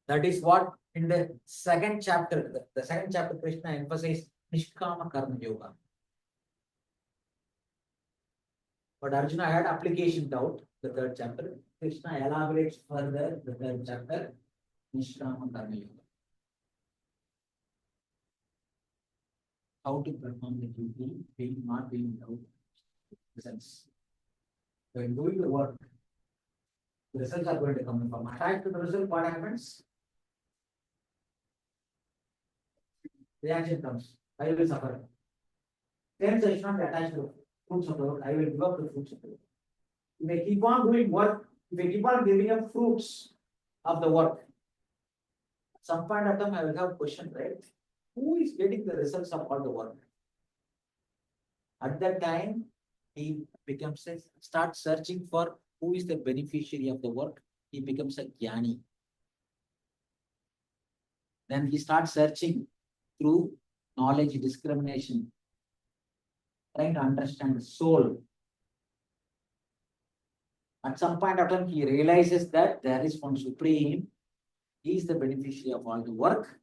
That is what in the second chapter, the second chapter, Krishna emphasizes nishkama karma yoga. But Arjuna had application doubt, the third chapter. Krishna elaborates further the third chapter, nishkama karma yoga. How to perform the duty, being not being doubt. Results. When doing the work, the results are going to come from. Attached to the result, what happens? Reaction comes. I will suffer. Hence, I should not be attached to the fruits of the work. I will give up the fruits of the work. If I keep on doing work, if I keep on giving up fruits of the work, at some point of time I will have a question, right? Who is getting the results of all the work? At that time, he becomes starts searching for who is the beneficiary of the work. He becomes a jnani. Then he starts searching through knowledge discrimination, trying to understand the soul. At some point of time, he realizes that there is one supreme. He is the beneficiary of all the work.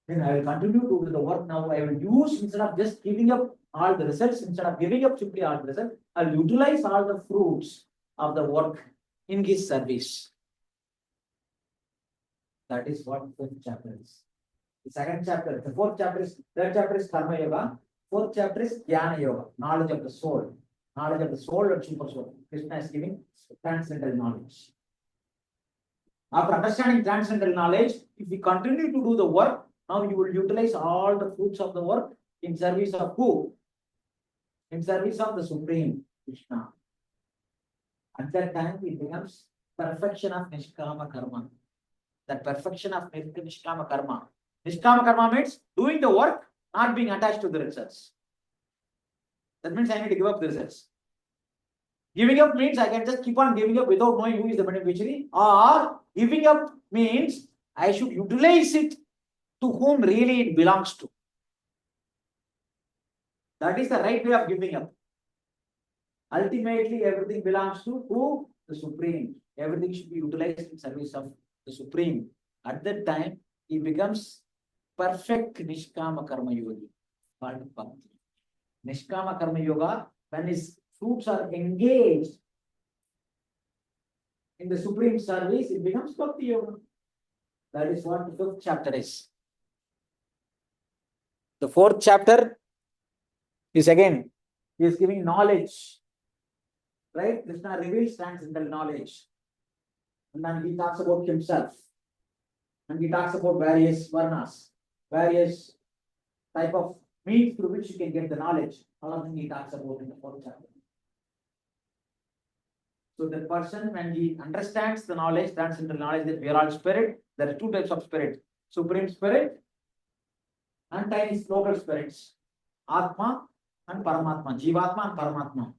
Then I will continue to do the work now. I will use, instead of just giving up all the results, instead of giving up simply all the results, I'll utilize all the fruits of the work in his service. That is what the fifth chapter is. The second chapter, the fourth chapter is, third chapter is Karma Yoga. Fourth chapter is Jnana Yoga, knowledge of the soul. Knowledge of the soul and super soul. Krishna is giving transcendental knowledge. After understanding transcendental knowledge, if we continue to do the work, now you will utilize all the fruits of the work in service of who? In service of the Supreme Krishna. At that time, it becomes perfection of Nishkama Karma. That perfection of Nishkama Karma. Nishkama Karma means doing the work, not being attached to the results. That means I need to give up the results. Giving up means I can just keep on giving up without knowing who is the beneficiary, or giving up means I should utilize it to whom really it belongs to. That is the right way of giving up. Ultimately, everything belongs to who? The Supreme. Everything should be utilized in service of the Supreme. At that time, he becomes perfect Nishkama Karma Yogi. Called Bhakti. Nishkama Karma Yoga, when his fruits are engaged in the Supreme service, it becomes Bhakti Yoga. That is what the 5th chapter is. The 4th chapter is again, he is giving knowledge. Right? Krishna reveals transcendental knowledge. And then he talks about himself. And he talks about various varnas, various type of means through which you can get the knowledge. All of them he talks about in the 4th chapter. So the person, when he understands the knowledge, transcendental knowledge that we are all spirit, there are 2 types of spirit. Supreme spirit and tiny local spirits. Atma and Paramatma. Jivatma and Paramatma.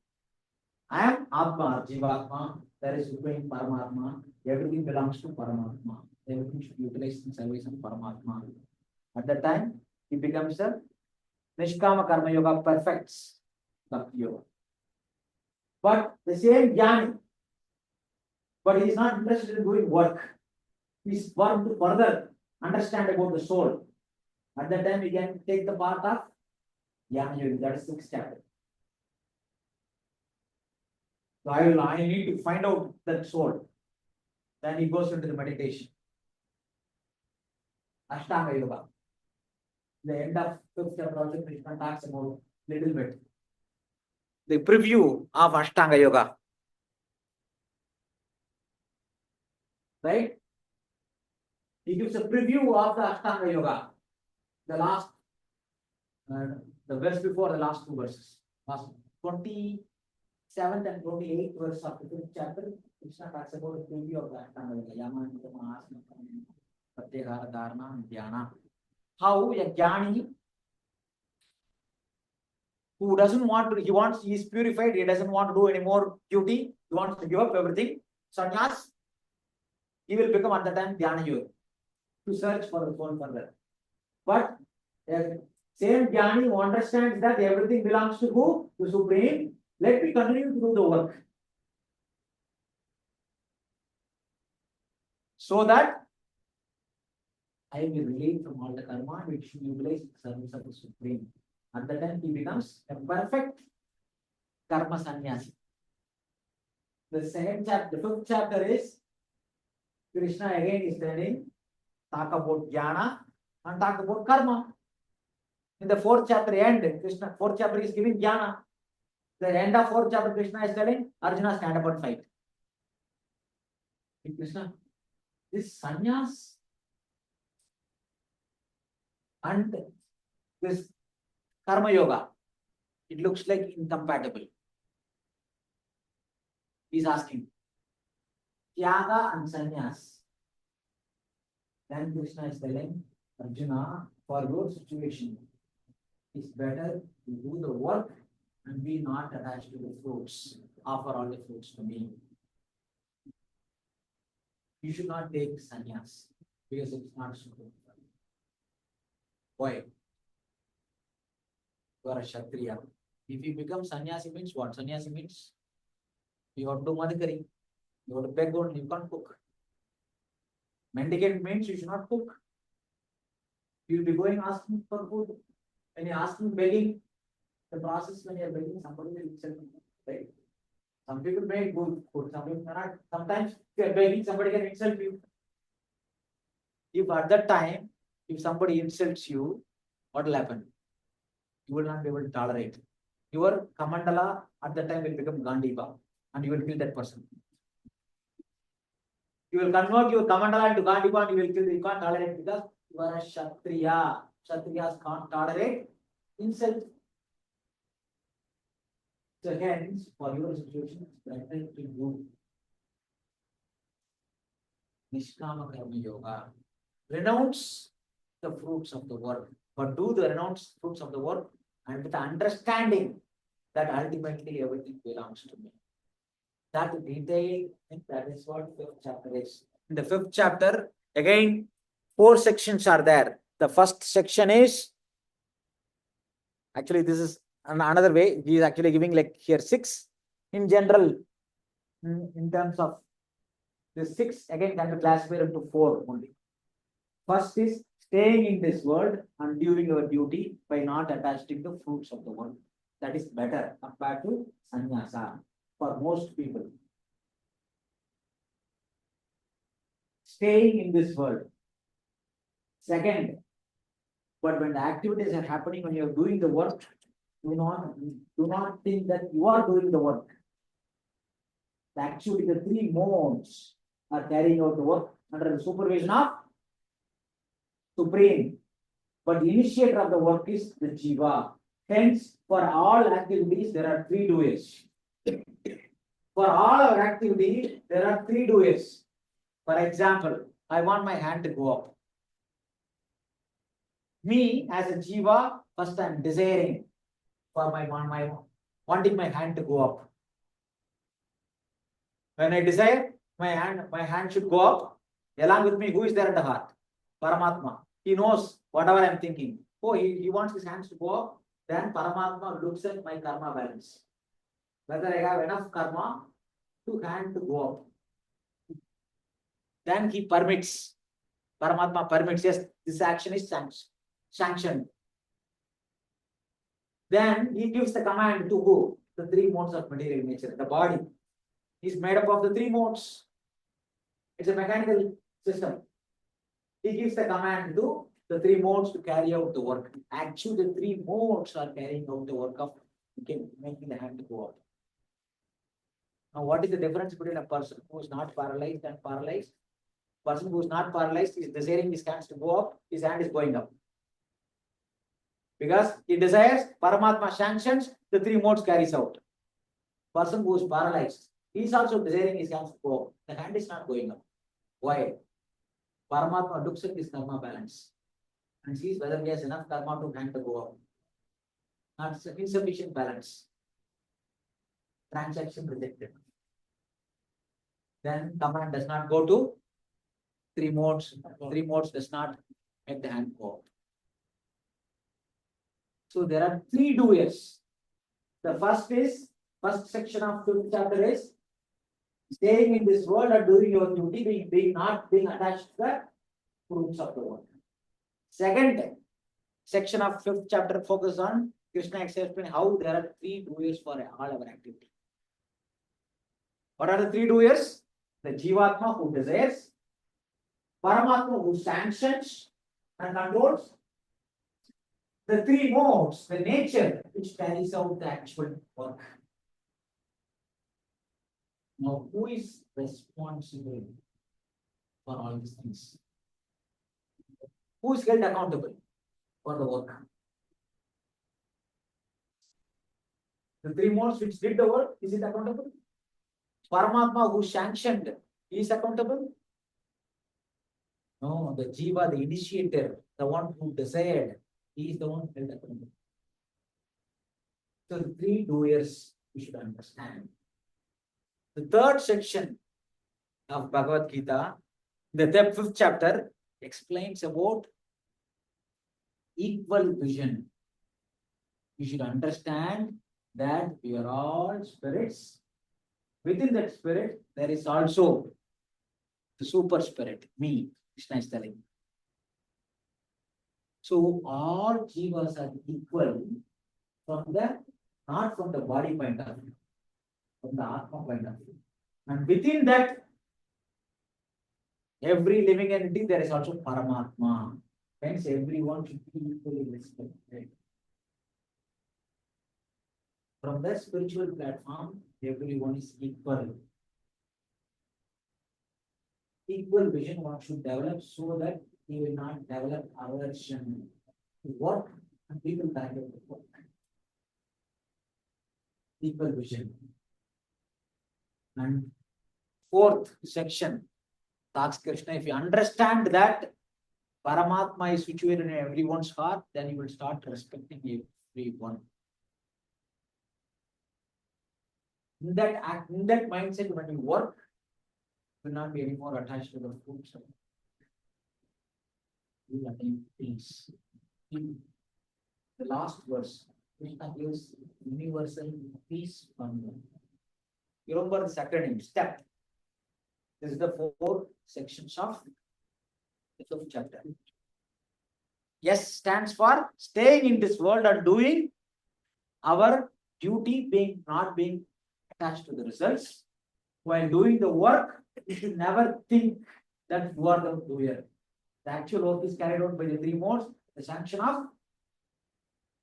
I am Atma, Jivatma. There is Supreme Paramatma. Everything belongs to Paramatma. Everything should be utilized in service of Paramatma. At that time, he becomes a Nishkama Karma Yoga, perfects Bhakti Yoga. But the same Jnani, but he is not interested in doing work. He is want to further understand about the soul. At that time, he can take the path of Jnana Yoga. That is 6th chapter. So I need to find out that soul. Then he goes into the meditation. Ashtanga Yoga. The end of 5th chapter also Krishna talks about little bit. The preview of Ashtanga Yoga. Right? He gives a preview of the Ashtanga Yoga. The last, the verse before the last 2 verses. Last 27th and 28th verse of the 5th chapter, Krishna talks about the preview of the Ashtanga Yoga. Yama, Nitama, Asana, Pratyahara, Dharana, Dhyana. How a Jnani who doesn't want to, he is purified, he doesn't want to do any more duty, he wants to give up everything, sannyas, he will become at the time Dhyana Yoga to search for the soul further. But same Jnani who understands that everything belongs to who? To Supreme. Let me continue to do the work. So that I will be relieved from all the karma which utilize the service of the Supreme. At that time, he becomes a perfect karma sannyasi. The 2nd chapter, the 5th chapter is Krishna again is telling, talk about jnana and talk about karma. In the 4th chapter end, Krishna, 4th chapter is giving jnana. The end of 4th chapter, Krishna is telling Arjuna, stand up and fight. Krishna, this sannyas and this karma yoga, it looks like incompatible. He is asking, Tyaga and sannyas. Then Krishna is telling Arjuna, for your situation, it's better to do the work and be not attached to the fruits. Offer all the fruits to me. You should not take sannyas because it's not suitable. Why? You are a Kshatriya. If you become sannyasi means what? Sannyasi means you have to do madhukari. You have to beg only, you can't cook. Mendicant means you should not cook. You will be going asking for food. When you are asking, begging, the process when you are begging, somebody will insult you. Right? Some people make good food, some people cannot. Sometimes if you are begging, somebody can insult you. If at that time, if somebody insults you, what will happen? You will not be able to tolerate. Your Kamandala at that time will become Gandiva and you will kill that person. You will convert your Kamandala into Gandiva and you will kill, you can't tolerate because you are a Kshatriya. Kshatriyas can't tolerate insult. So hence, for your situation, it's better to do Nishkama Karma Yoga. Renounce the fruits of the work, but do the renounce fruits of the work and with the understanding that ultimately everything belongs to me. That detail, that is what fifth chapter is. In the fifth chapter, again, 4 sections are there. The first section is, actually this is another way, he is actually giving like here 6 in general, in terms of the 6 again can be classified into 4 only. First is staying in this world and doing your duty by not attaching the fruits of the world. That is better compared to sannyasa for most people. Staying in this world. Second, but when the activities are happening, when you are doing the work, do not think that you are doing the work. Actually, the 3 modes are carrying out the work under the supervision of Supreme. But the initiator of the work is the Jiva. Hence, for all activities, there are 3 doers. For all our activities, there are 3 doers. For example, I want my hand to go up. Me as a Jiva, first I am desiring for my wanting my hand to go up. When I desire, my hand should go up. Along with me, who is there at the heart? Paramatma. He knows whatever I am thinking. Oh, he wants his hands to go up. Then Paramatma looks at my karma balance. Whether I have enough karma to hand to go up. Then he permits. Paramatma permits. Yes, this action is sanctioned. Then he gives the command to who? The 3 modes of material nature. The body is made up of the 3 modes. It's a mechanical system. He gives the command to the 3 modes to carry out the work. Actually, the 3 modes are carrying out the work of making the hand go up. Now, what is the difference between a person who is not paralyzed and paralyzed? Person who is not paralyzed is desiring his hands to go up, his hand is going up. Because he desires, Paramatma sanctions, the 3 modes carries out. Person who is paralyzed, he is also desiring his hands to go up. The hand is not going up. Why? Paramatma looks at his karma balance and sees whether he has enough karma to hand to go up. Not insufficient balance. Transaction rejected. Then command does not go to 3 modes. 3 modes does not make the hand go up. So there are 3 doers. The first section of 5th chapter is staying in this world or doing your duty, not being attached to the fruits of the world. Second section of 5th chapter focuses on Krishna explaining how there are 3 doers for all our activity. What are the 3 doers? The Jivatma who desires, Paramatma who sanctions and controls, the 3 modes, the nature which carries out the actual work. Now, who is responsible for all these things? Who is held accountable for the work? The 3 modes which did the work, is it accountable? Paramatma who sanctioned, is accountable? No, the Jiva, the initiator, the one who desired, he is the one held accountable. So the 3 doers we should understand. The 3rd section of Bhagavad Gita, the 5th chapter, explains about equal vision. You should understand that we are all spirits. Within that spirit, there is also the super spirit, me, Krishna is telling. So all jivas are equal not from the body point of view, from the Atma point of view. And within that, every living entity, there is also Paramatma. Hence, everyone should be equally respected. From that spiritual platform, everyone is equal. Equal vision one should develop so that he will not develop aversion to work and people carry out the work. Equal vision. And 4th section talks Krishna, if you understand that Paramatma is situated in everyone's heart, then you will start respecting everyone. In that mindset, when you work, you will not be any more attached to the fruits. You will attain peace. In the last verse, Krishna gives universal peace from you. You remember the acronym STEP. This is the 4 sections of the 5th chapter. S stands for staying in this world and doing our duty, not being attached to the results. While doing the work, you should never think that you are the doer. The actual work is carried out by the 3 modes, the sanction of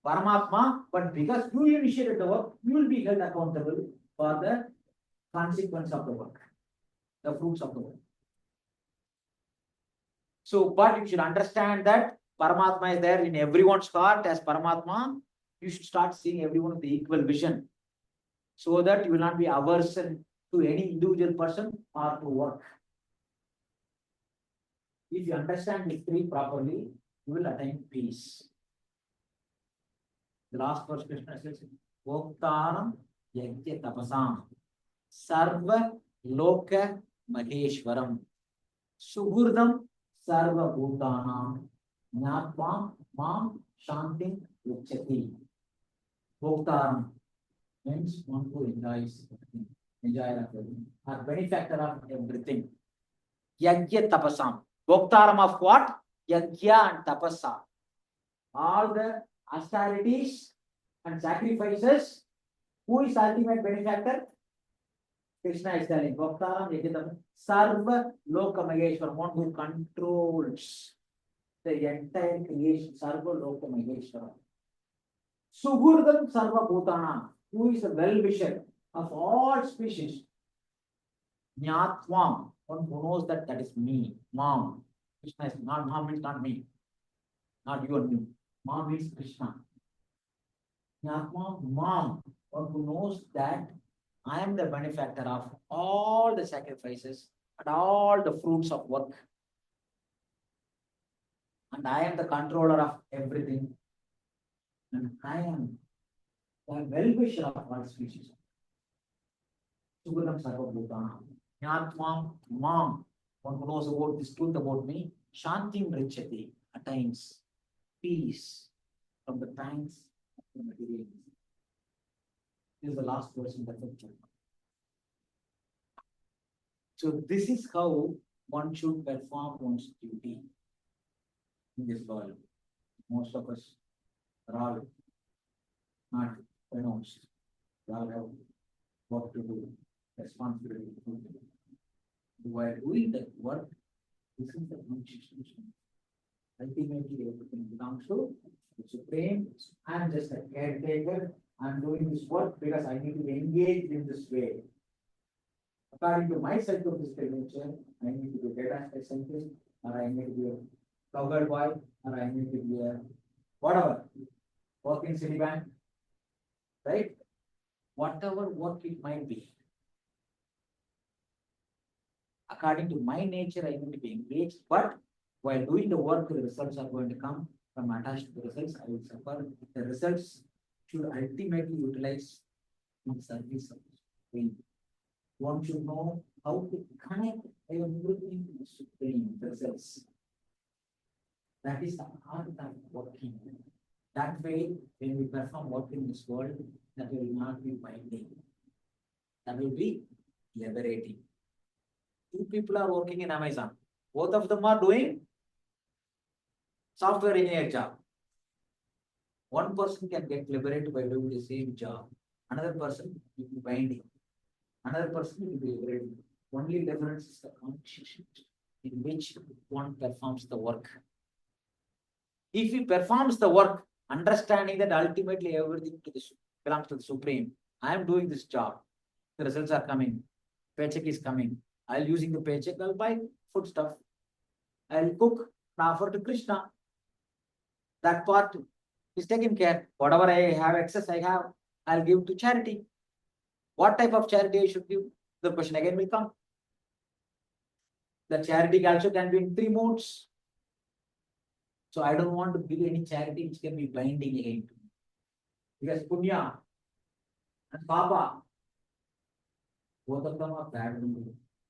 Paramatma, but because you initiated the work, you will be held accountable for the consequence of the work, the fruits of the work. So, but you should understand that Paramatma is there in everyone's heart as Paramatma. You should start seeing everyone with the equal vision, so that you will not be aversion to any individual person or to work. If you understand these 3 properly, you will attain peace. The last verse Krishna says, Voktaram Yajya Tapasam Sarva Loka Maheshwaram Sugurdam Sarva Bhutanam Nyatvam Mam Shantim Uchati. Voktaram means one who enjoys everything, or benefactor of everything. Yajya Tapasam. Voktaram of what? Yajya and Tapasa. All the austerities and sacrifices. Who is ultimate benefactor? Krishna is telling Bhaktaram Yajidam Sarva Loka Maheshwar, one who controls the entire creation, Sarva Loka Maheshwar. Sugurdam Sarva Bhutana, who is a well-wisher of all species. Nyatvam, one who knows that that is me, Mom. Krishna is not, Mom means not me, not you and me. Mom means Krishna. Nyatvam, Mom, one who knows that I am the benefactor of all the sacrifices and all the fruits of work. And I am the controller of everything. And I am the well-wisher of all species. Sugurnam Sarva Bhutana. Nyatvam, Mom, one who knows about this truth about me, Shantim Richati, attains peace from the pangs of the material. This is the last verse in the 5th chapter. So this is how one should perform one's duty in this world. Most of us are all not pronounced. We all have work to do, responsibility to do. While doing that work, this is the constitution. Ultimately, everything belongs to the Supreme. I am just a caretaker. I am doing this work because I need to engage in this way. According to my psychophysical nature, I need to be a data scientist, or I need to be a cowgirl boy, or I need to be a whatever, work in Citibank, right? Whatever work it might be. According to my nature, I need to be engaged, but while doing the work, the results are going to come from attached to the results. I will suffer. The results should ultimately utilize in service of the Supreme. One should know how to connect everything to the Supreme results. That is the art of working. That way, when we perform work in this world, that will not be binding. That will be liberating. 2 people are working in Amazon. Both of them are doing software engineer job. One person can get liberated by doing the same job. Another person will be binding. Another person will be liberated. Only difference is the consciousness in which one performs the work. If he performs the work, understanding that ultimately everything belongs to the Supreme. I am doing this job. The results are coming. Paycheck is coming. I'll using the paycheck, I'll buy food stuff. I'll cook and offer to Krishna. That part is taken care. Whatever I have excess, I'll give to charity. What type of charity I should give? The question again will come. The charity also can be in 3 modes. So I don't want to give any charity which can be binding again. Because punya and papa Both of them are bad.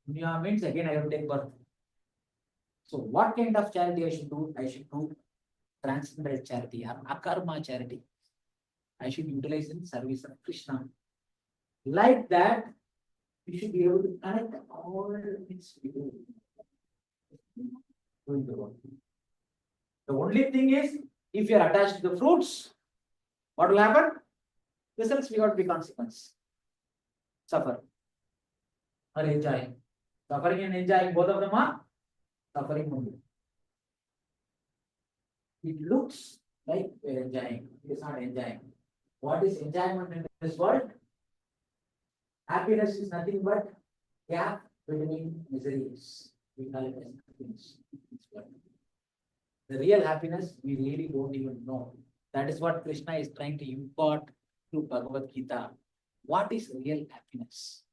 Punya means again I have to take birth. So what kind of charity I should do? I should do transcendental charity or akarma charity. I should utilize in service of Krishna. Like that, you should be able to connect all things together. Doing the work. The only thing is, if you are attached to the fruits, what will happen? Results will not be consequence. Suffer or enjoy. Suffering and enjoying, both of them are suffering only. It looks like we are enjoying. It is not enjoying. What is enjoyment in this world? Happiness is nothing but gap between miseries. We call it as happiness. The real happiness we really don't even know. That is what Krishna is trying to impart through Bhagavad Gita. What is real happiness?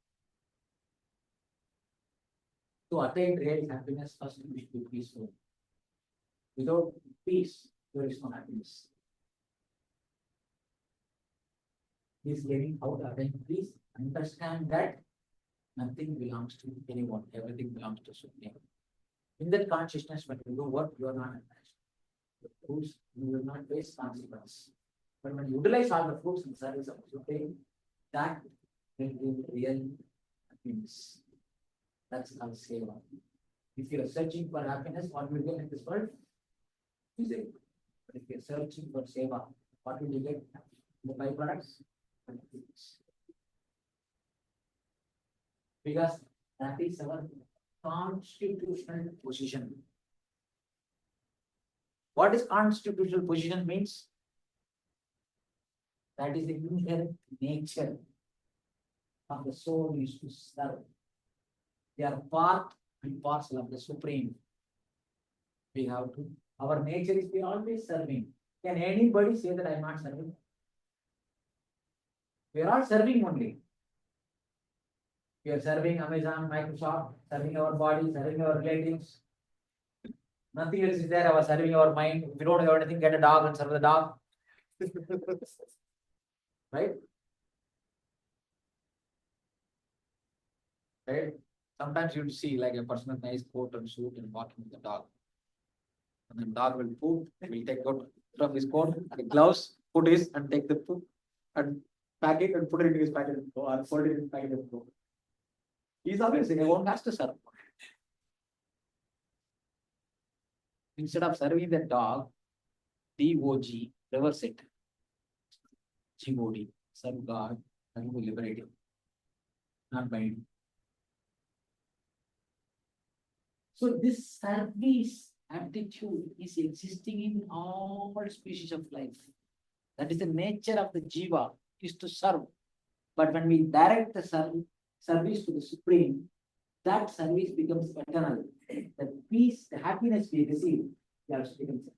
To attain real happiness, first we should be peaceful. Without peace, there is no happiness. He is learning how to attain peace. Understand that nothing belongs to anyone, everything belongs to Supreme. In that consciousness, when you do work, you are not attached. The fruits, you will not face consequence. But when you utilize all the fruits in service of Supreme, that will give real happiness. That's called seva. If you are searching for happiness, what will you get in this world? Misery. But if you are searching for seva, what will you get? The byproducts? Happiness. Because that is our constitutional position. What is constitutional position means? That is the inherent nature of the soul is to serve. They are part and parcel of the Supreme. We have to, our nature is we are always serving. Can anybody say that I am not serving? We are all serving only. We are serving Amazon, Microsoft, serving our body, serving our relatives. Nothing else is there. Our serving our mind. If you don't have anything, get a dog and serve the dog. Right? Right? Sometimes you see like a person with nice coat and suit and walking with the dog. And the dog will poop, will take out from his coat, the gloves, put his and take the poop and pack it and put it into his packet and go, or fold it in his packet and go. He's always saying, I won't ask to serve. Instead of serving the dog, D-O-G, reverse it. G-O-D, serve God, and will liberate him. Not bind. So this service aptitude is existing in all species of life. That is the nature of the jiva, is to serve. But when we direct the service to the Supreme, that service becomes eternal. The peace, the happiness we receive, becomes eternal.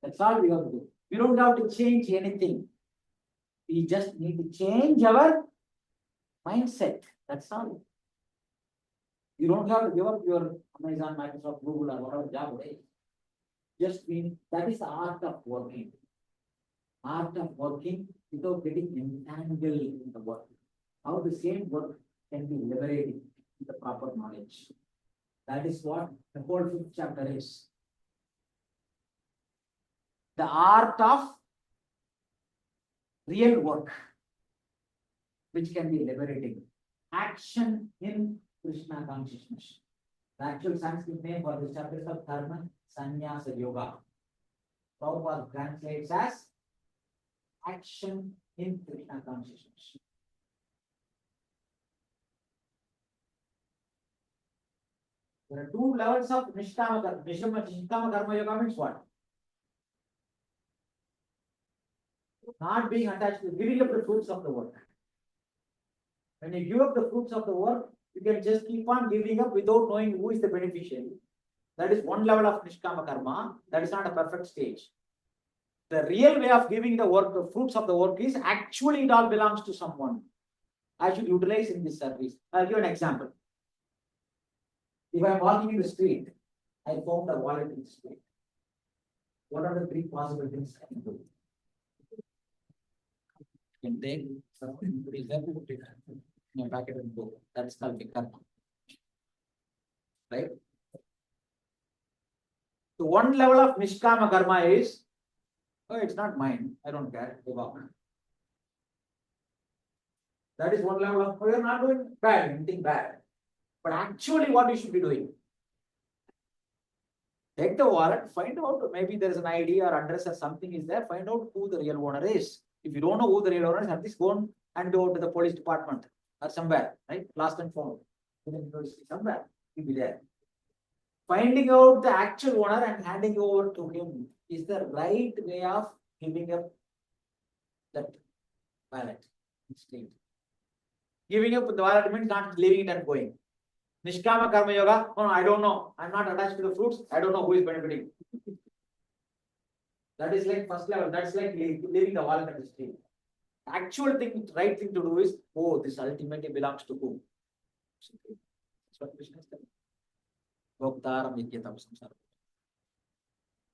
That's all we have to do. We don't have to change anything. We just need to change our mindset. That's all. You don't have to give up your Amazon, Microsoft, Google, or whatever job it is. Just mean that is the art of working. Art of working without getting entangled in the work. How the same work can be liberated with the proper knowledge. That is what the whole 5th chapter is. The art of real work, which can be liberating. Action in Krishna consciousness. The actual Sanskrit name for this chapter is of Dharma Sannyasa Yoga. Prabhupada translates as action in Krishna consciousness. There are 2 levels of Nishkama Karma. Nishkama Karma Yoga means what? Not being attached to giving up the fruits of the work. When you give up the fruits of the work, you can just keep on giving up without knowing who is the beneficiary. That is one level of Nishkama Karma. That is not a perfect stage. The real way of giving the work, the fruits of the work is actually it all belongs to someone. I should utilize in this service. I'll give an example. If I'm walking in the street, I found a wallet in the street. What are the 3 possible things I can do? You can take something, put it there, put it in a packet and go. That's called karma. Right? So one level of nishkama karma is, oh, it's not mine. I don't care. Give up. That is one level of, oh, you're not doing bad, anything bad. But actually, what you should be doing? Take the wallet, find out, maybe there is an ID or address or something is there, find out who the real owner is. If you don't know who the real owner is, at least go and hand over to the police department or somewhere, right? Lost and found. Somewhere, you'll be there. Finding out the actual owner and handing over to him is the right way of giving up that wallet. Giving up the wallet means not leaving it and going. Nishkama karma yoga, oh, I don't know. I'm not attached to the fruits. I don't know who is benefiting. That is like first level. That's like leaving the wallet at the street. Actual thing, right thing to do is, oh, this ultimately belongs to who? That's what Krishna is telling. Bhoktaram yajyatam samsara.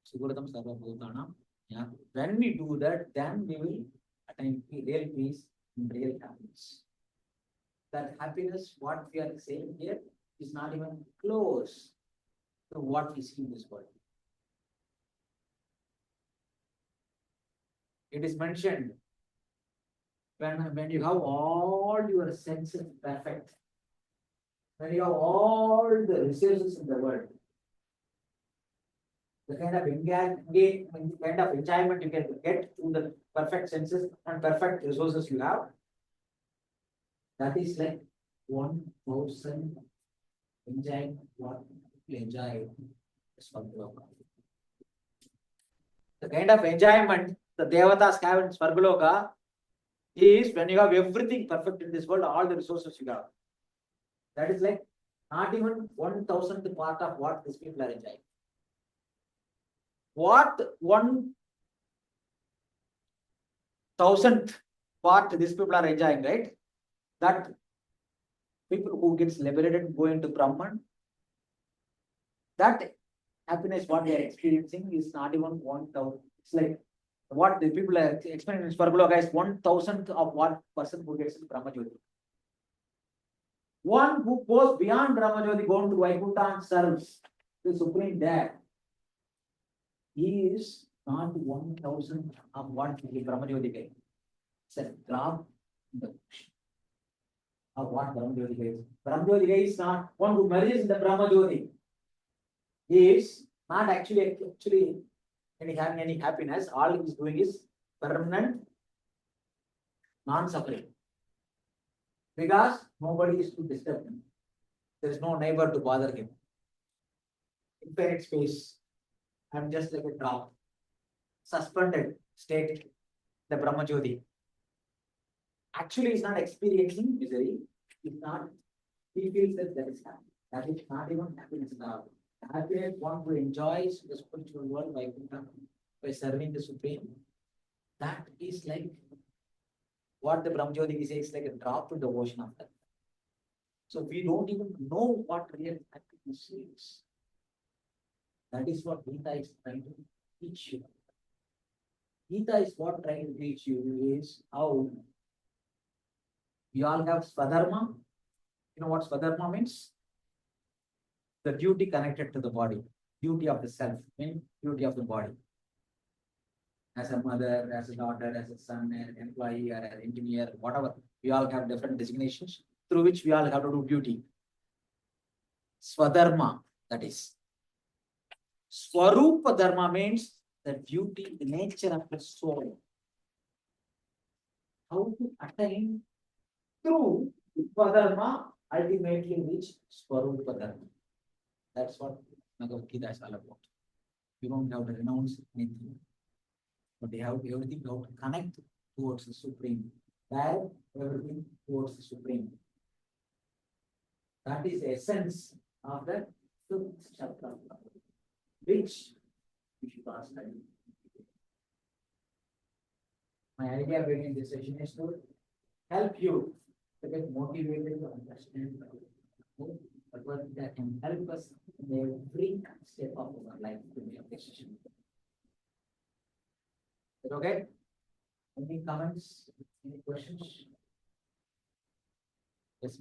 Suguratam sarva bhutanam. Yeah. When we do that, then we will attain real peace and real happiness. That happiness, what we are saying here, is not even close to what we see in this world. It is mentioned when you have all your senses perfect, when you have all the resources in the world, the kind of enjoyment you can get through the perfect senses and perfect resources you have, that is like 1,000 enjoying what you enjoy. The kind of enjoyment the Devatas have in Svargaloka is when you have everything perfect in this world, all the resources you have. That is like not even 1,000th part of what these people are enjoying. What 1,000th part these people are enjoying, right? That people who gets liberated go into Brahman, that happiness what they are experiencing is not even 1,000. It's like what the people are experiencing in Svargaloka is 1,000th of what person who gets in Brahma Jyoti. One who goes beyond Brahma Jyoti, going to Vaikuntha and serves the Supreme there, he is not 1,000th of what the Brahma Jyoti gets. It's a drop in the ocean of what Brahma Jyoti gets. Brahma Jyoti is not one who merges in the Brahma Jyoti. He is not actually having any happiness. All he is doing is permanent non-suffering. Because nobody is to disturb him. There is no neighbor to bother him. Infinite space. I'm just like a drop. Suspended state, the Brahma Jyoti. Actually, he's not experiencing misery. He feels that there is happiness. That is not even happiness at all. Happiness one who enjoys the spiritual world by serving the Supreme. That is like what the Brahma Jyoti says, like a drop in the ocean of that. So we don't even know what real happiness is. That is what Gita is trying to teach you. Gita is what trying to teach you is how we all have Swadharma. You know what Swadharma means? The duty connected to the body, duty of the self, means duty of the body. As a mother, as a daughter, as a son, an employee, or an engineer, whatever, we all have different designations through which we all have to do duty. Swadharma, that is. Swarupa Dharma means the duty, the nature of the soul. How to attain through Swadharma, ultimately reach Swarupa Dharma. That's what Bhagavad Gita is all about. You don't have to renounce anything, but they have everything to connect towards the Supreme. Direct everything towards the Supreme. That is the essence of the fifth chapter, which we should ask. My idea behind this session is to help you to get motivated to understand Bhagavad Gita can help us in every step of our life to make a decision. Is it okay? Any comments? Any questions? Yes.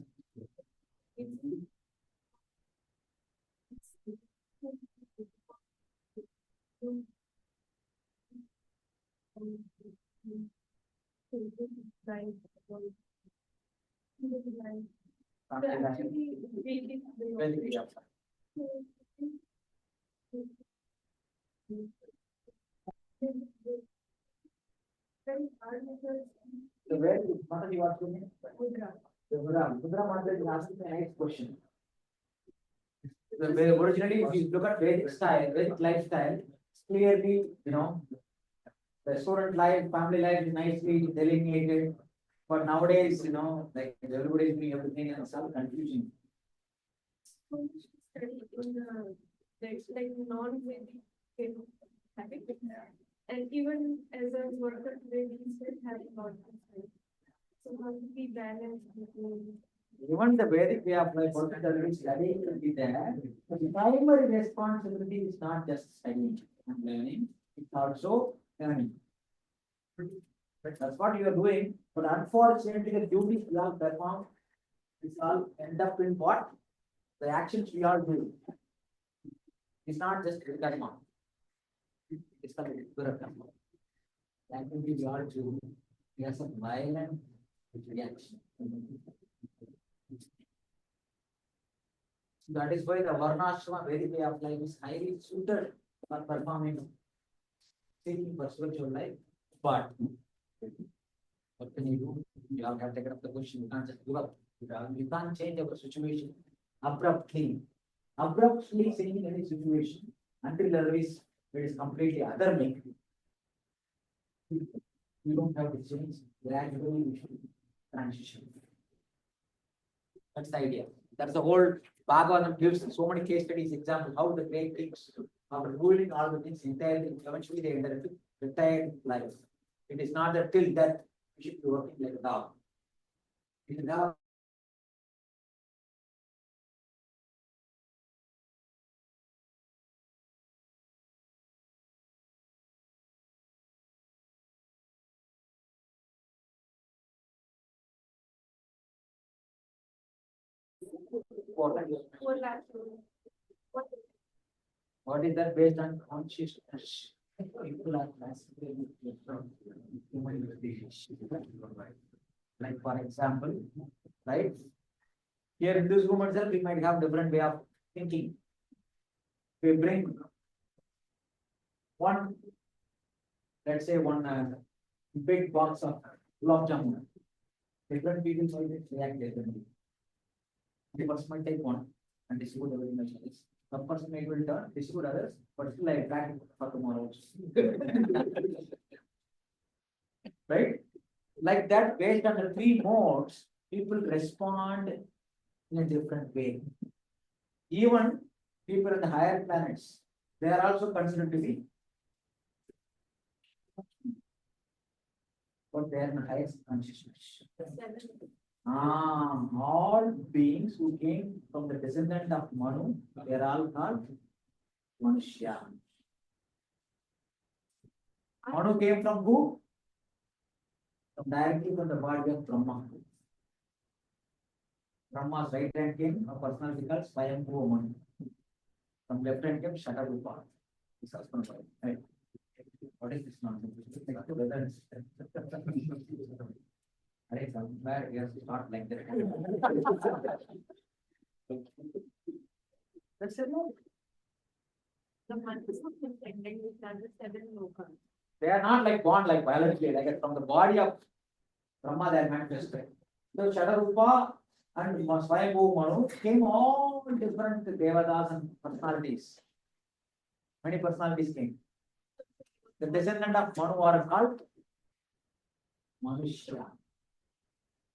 So where Mata you are doing? Mudra Mata is asking the next question. Originally, if you look at Vedic style, Vedic lifestyle, clearly, the student life, family life is nicely delineated. But nowadays, like everybody is doing everything and it's all confusing. Like non-Vedic habit. And even as a worker today, we still have a lot of time. So how do we balance between? Even the Vedic way of life, also there will studying will be there. But the primary responsibility is not just studying and learning, it's also learning. But that's what you are doing. But unfortunately, the duties we all perform, it's all end up in what? The actions we all do. It's not just karma. It's the karma. Activity we all do. There's a violent reaction. That is why the Varnashrama Vedic way of life is highly suited for performing seeking for spiritual life. But what can you do? You all have taken up the question. You can't just give up. You can't change our situation abruptly. Abruptly changing any situation until there is it is completely other make. You don't have to change. Gradually we should transition. That's the idea. That's the whole Bhagavad gives so many case studies, examples, how the great kings, after ruling all the things entirely, eventually they enter into retired life. It is not that till death we should be working like a dog. It is now what is that based on consciousness? People are classified from human species. Like for example, right? Here in this room itself, we might have different way of thinking. We bring one, let's say one big box of gulab jamun. Different people might react differently. The person might take one and distribute everything else. Some person may will turn, distribute others, but still I back for tomorrow. Right? Like that, based on the three modes, people respond in a different way. Even people in the higher planets, they are also considered to be what they are in the highest consciousness. All beings who came from the descendant of Manu, they are all called Manushya. Manu came from who? Directly from the body of Brahma. Brahma's right hand came a personality called Swayambhu Manu. From left hand came Shatarupa. This husband, right? What is this nonsense? Right, somewhere you have to start like that. That's it. The months of intended with the seven lokas. They are not like born like biologically, like from the body of Brahma they are manifested. So Shatarupa and Swayambhu Manu came all different devatas and personalities. Many personalities came. The descendant of Manu are called Manushya.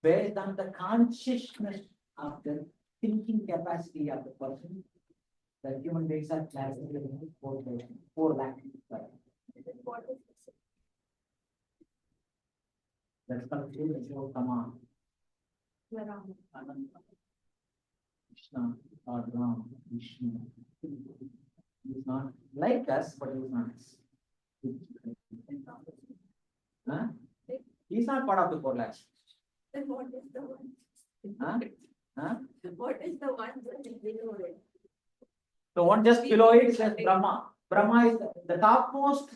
Based on the consciousness of the thinking capacity of the person, the human beings are classified into four lakh. What is this? That's called Purushotama, Ram. Ananta, Krishna, or Ram, Vishnu. He is not like us, but he is not us. Huh? He's not part of the 4 lakhs. Then what is the one? Huh? Huh? What is the one that is below it? The one just below it is Brahma. Brahma is the topmost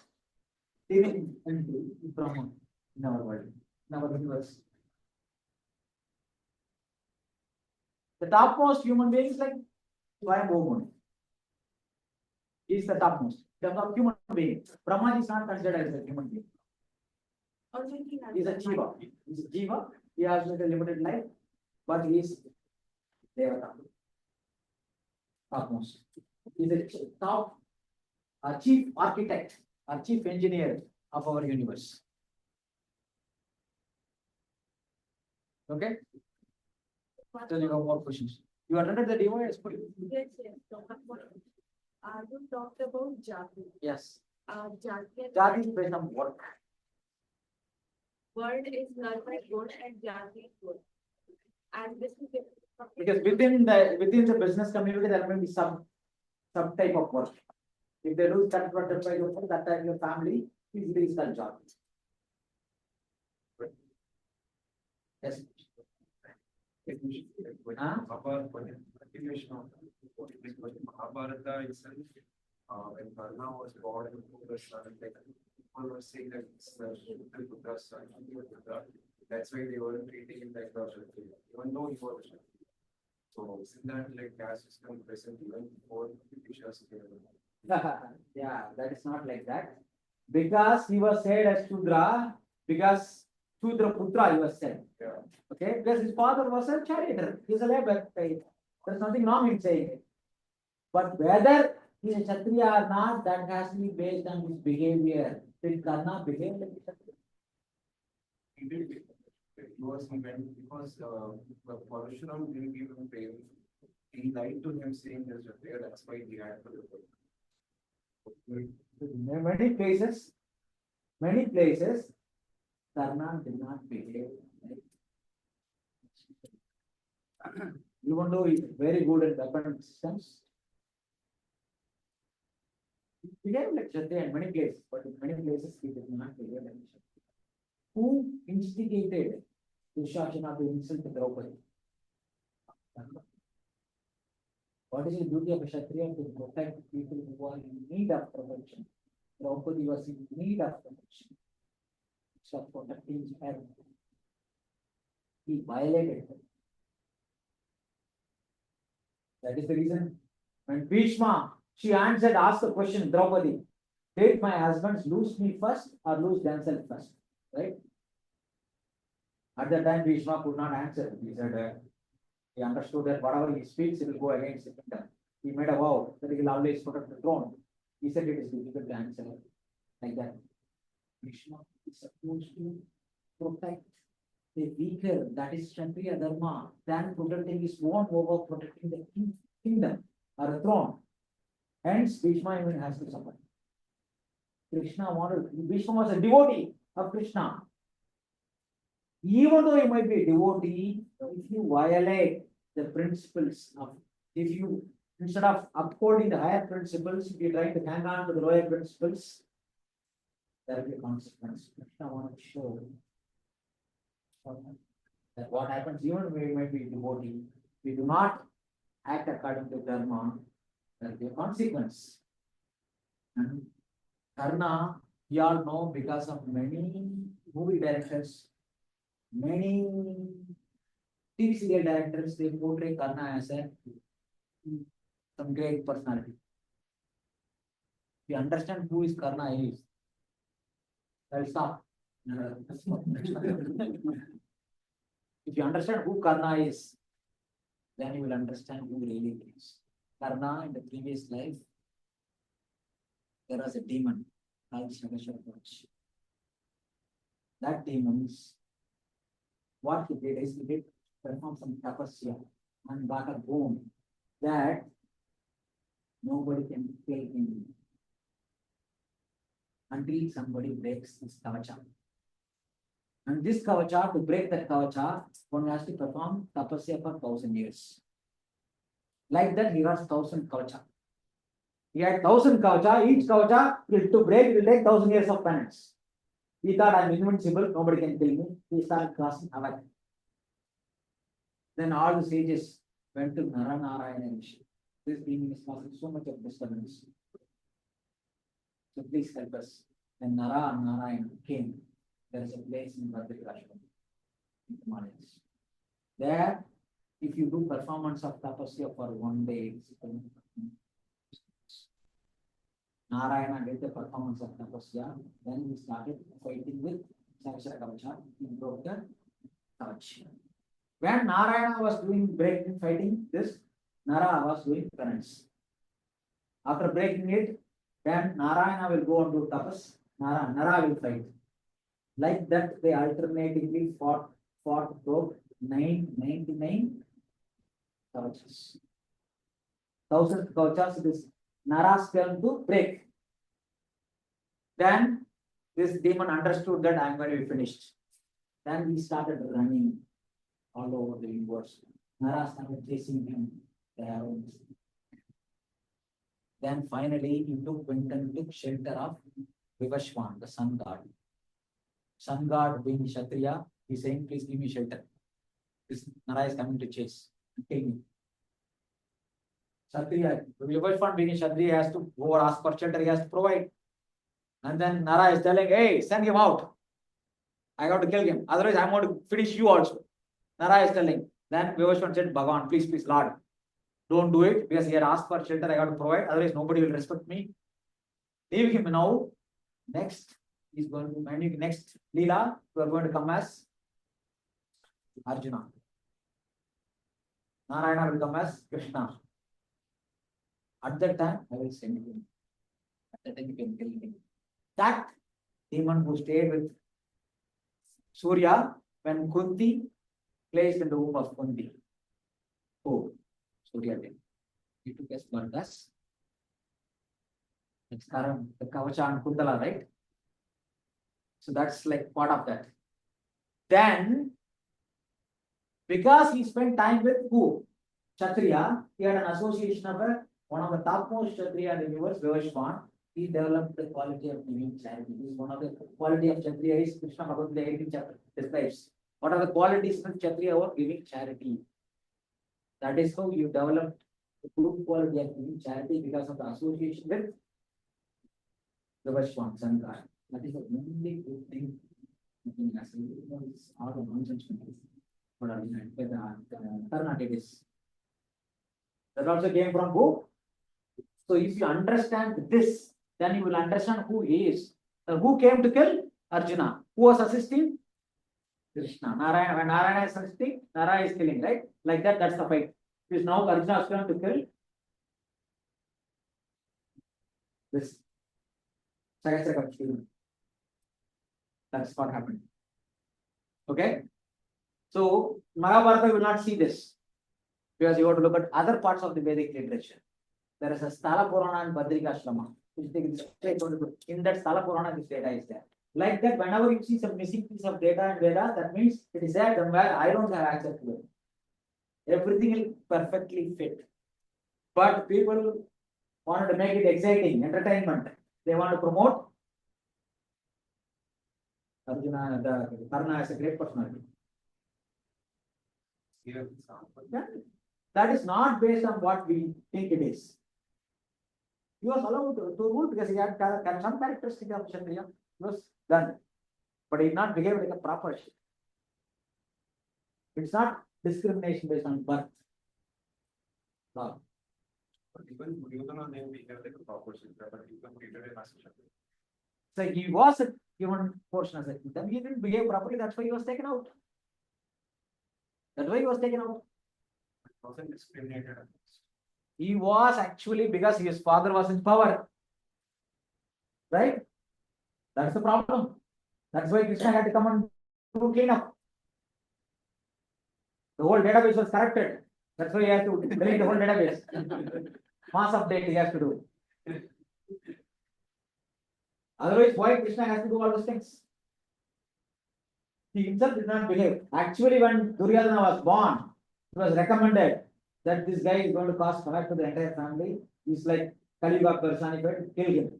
living entity is Brahma in our world, in our universe. The topmost human being is like Swayambhu. He is the topmost. The human being. Brahma is not considered as a human being. Also, he has He is a jiva. He is a jiva. He has a limited life, but he is Devata. Topmost. He is a top, chief architect or chief engineer of our universe. Okay? So you have more questions. You attended the demo? Yes. Yes, yes. So, you talked about Jati. Yes. Jati Jati is based on work. Word is not my good and Jati is good. And this is Because within the business community, there may be some type of work. If they do that work, that time your family is that job. Yes. Continuation of Mahabharata itself, when Karna was born into the sun, like people were saying that it's the Putra son, that's why they were treating him like a Kshatriya, even though he was a Kshatriya. So isn't that like caste system present even before British? Yeah, that is not like that. Because he was said as Shudra, because Shudra Putra he was said. Yeah. Okay, because his father was a charioteer, he's a labor. There's nothing wrong in saying it. But whether he is a Kshatriya or not, that has to be based on his behavior. Did Karna behave like a Kshatriya? He did he went because Parashuram didn't give him fame. He lied to him saying there's a prayer, that's why he had to do it. Many places, Karna did not behave like even though he's very good at weapon systems. He behaved like Kshatriya in many places, but in many places he did not behave like Kshatriya. Who instigated Dushasana to insult Draupadi? What is the duty of a Kshatriya? To protect people who are in need of protection. Draupadi was in need of protection. So protecting her, he violated her. That is the reason when Bhishma, she asked the question, Draupadi, did my husbands lose me first or lose themselves first? Right? At that time, Bhishma could not answer. He said, he understood that whatever he speaks, it will go against the kingdom. He made a vow that he will always protect the throne. He said it is difficult to answer like that. Bhishma is supposed to protect the weaker, that is Kshatriya Dharma, than protecting his own over protecting the kingdom or the throne. Hence, Bhishma even has to suffer. Bhishma was a devotee of Krishna. Even though he might be a devotee, if you violate the principles of, if you, instead of upholding the higher principles, if you try to hang on to the lower principles, there will be a consequence. Krishna wanted to show that what happens, even we might be devotee, we do not act according to dharma, there will be a consequence. And Karna, we all know because of many movie directors, many TV serial directors, they portray Karna as some great personality. If you understand who is Karna is, I will stop. If you understand who Karna is, then you will understand who really is. Karna in the previous life, there was a demon called Shakashapach. That demons, what he did is he did perform some tapasya and got a bone that nobody can kill him until somebody breaks this kavacha. And this kavacha, to break that kavacha, one has to perform tapasya for 1,000 years. Like that, he has 1,000 kavacha. He had 1,000 kavacha, each kavacha to break will take 1,000 years of penance. He thought I'm invincible, nobody can kill me. He started crossing havoc. Then all the sages went to Naranarayana Rishi. This being is causing so much of disturbance. So please help us. When Nara and Narayana came, there is a place in Bhadrakashram, in Himalayas. There, if you do performance of tapasya for 1 day, Narayana did the performance of tapasya, then he started fighting with Sakshara Kavacha, he broke the Kavach. When Narayana was doing fighting this, Nara was doing penance. After breaking it, then Narayana will go and do tapas, Nara will fight. Like that, they alternatively fought, broke 99 kavachas. 1,000 kavachas, this Nara's turn to break. Then this demon understood that I am going to be finished. Then he started running all over the universe. Nara started chasing him. Then finally he took shelter of Vivashwan, the sun god. Sun god being Kshatriya, he's saying, please give me shelter. This Nara is coming to chase and kill me. Kshatriya, Vivashwan being Kshatriya has to go or ask for shelter, he has to provide. And then Nara is telling, hey, send him out. I got to kill him. Otherwise, I'm going to finish you also. Nara is telling. Then Vivashwan said, Bhagavan, please, Lord, don't do it because he had asked for shelter, I got to provide. Otherwise, nobody will respect me. Leave him now. Next, he's going to, next Leela, you are going to come as Arjuna. Narayana will come as Krishna. At that time, I will send him. At that time, you can kill him. That demon who stayed with Surya when Kunti placed in the womb of Kunti. Oh, Surya did. He took as Bardas. It's Karam, the Kavacha and Kundala, right? So that's like part of that. Then, because he spent time with who? Kshatriya, he had an association of one of the topmost Kshatriya in the universe, Vivashwan. He developed the quality of giving charity. This is one of the quality of Kshatriya is Krishna Bhagavad, the 18th chapter describes. What are the qualities of Kshatriya or giving charity? That is how you developed the good quality of giving charity because of the association with Vivashwan, sun god. That is the only good thing. It's all the nonsense. But Karnataka is. That also came from who? So if you understand this, then you will understand who he is. Who came to kill Arjuna? Who was assisting? Krishna. Narayana. When Narayana is assisting, Nara is killing, right? Like that, that's the fight. Because now Arjuna is going to kill this. That's what happened. Okay? So Mahabharata will not see this. Because you have to look at other parts of the Vedic literature. There is a Sthala Purana and Badrikashrama. In that Sthala Purana, this data is there. Like that, whenever you see some missing piece of data and Vedas, that means it is there somewhere. I don't have access to it. Everything will perfectly fit. But people wanted to make it exciting, entertainment. They want to promote Arjuna, the Karna is a great personality. That is not based on what we think it is. He was allowed to rule because he had some characteristic of Kshatriya. He was done. But he did not behave like a proper Kshatriya. It's not discrimination based on birth. No. But even Duryodhana didn't behave like a proper Kshatriya, but he was treated as a Kshatriya. So he was a given portion as a then he didn't behave properly, that's why he was taken out. That's why he was taken out. He wasn't discriminated against. He was actually because his father was in power. Right? That's the problem. That's why Krishna had to come and do clean up. The whole database was corrupted. That's why he has to delete the whole database. Mass update he has to do. Otherwise, why Krishna has to do all those things? He himself did not behave. Actually, when Duryodhana was born, it was recommended that this guy is going to cause havoc to the entire family. He's like Kali Yuga personified, kill him,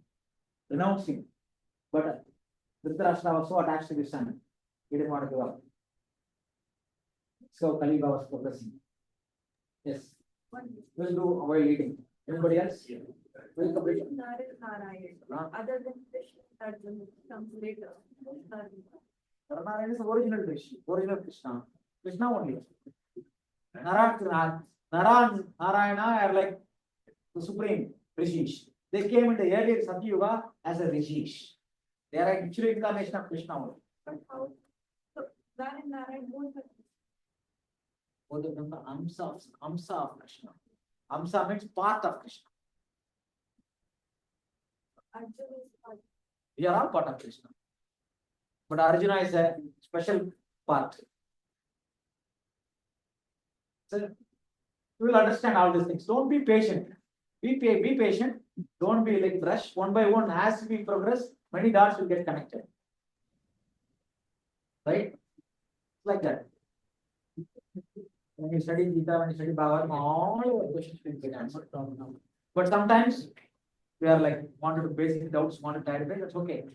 renounce him. But Dhritarashtra was so attached to his son. He didn't want to give up. So Kali Baba was focusing. Yes. We'll do while leading. Anybody else? We'll complete. Other than Krishna, that comes later. Narayana is the original Krishna. Original Krishna. Krishna only. Narayana are like the supreme Rishis. They came in the earlier Satyuga as a Rishis. They are actually incarnation of Krishna only. But how? So, that and Narayan both are. Both of them are Amsa of Krishna. Amsa means part of Krishna. Arjuna is part. We are all part of Krishna. But Arjuna is a special part. So you will understand all these things. Don't be patient. Be patient. Don't be like rush. One by one, as we progress, many dots will get connected. Right? Like that. When you study Gita, when you study Bhagavad, all your questions will get answered. But sometimes we are like wanted to basic doubts, wanted to clarify, that's okay.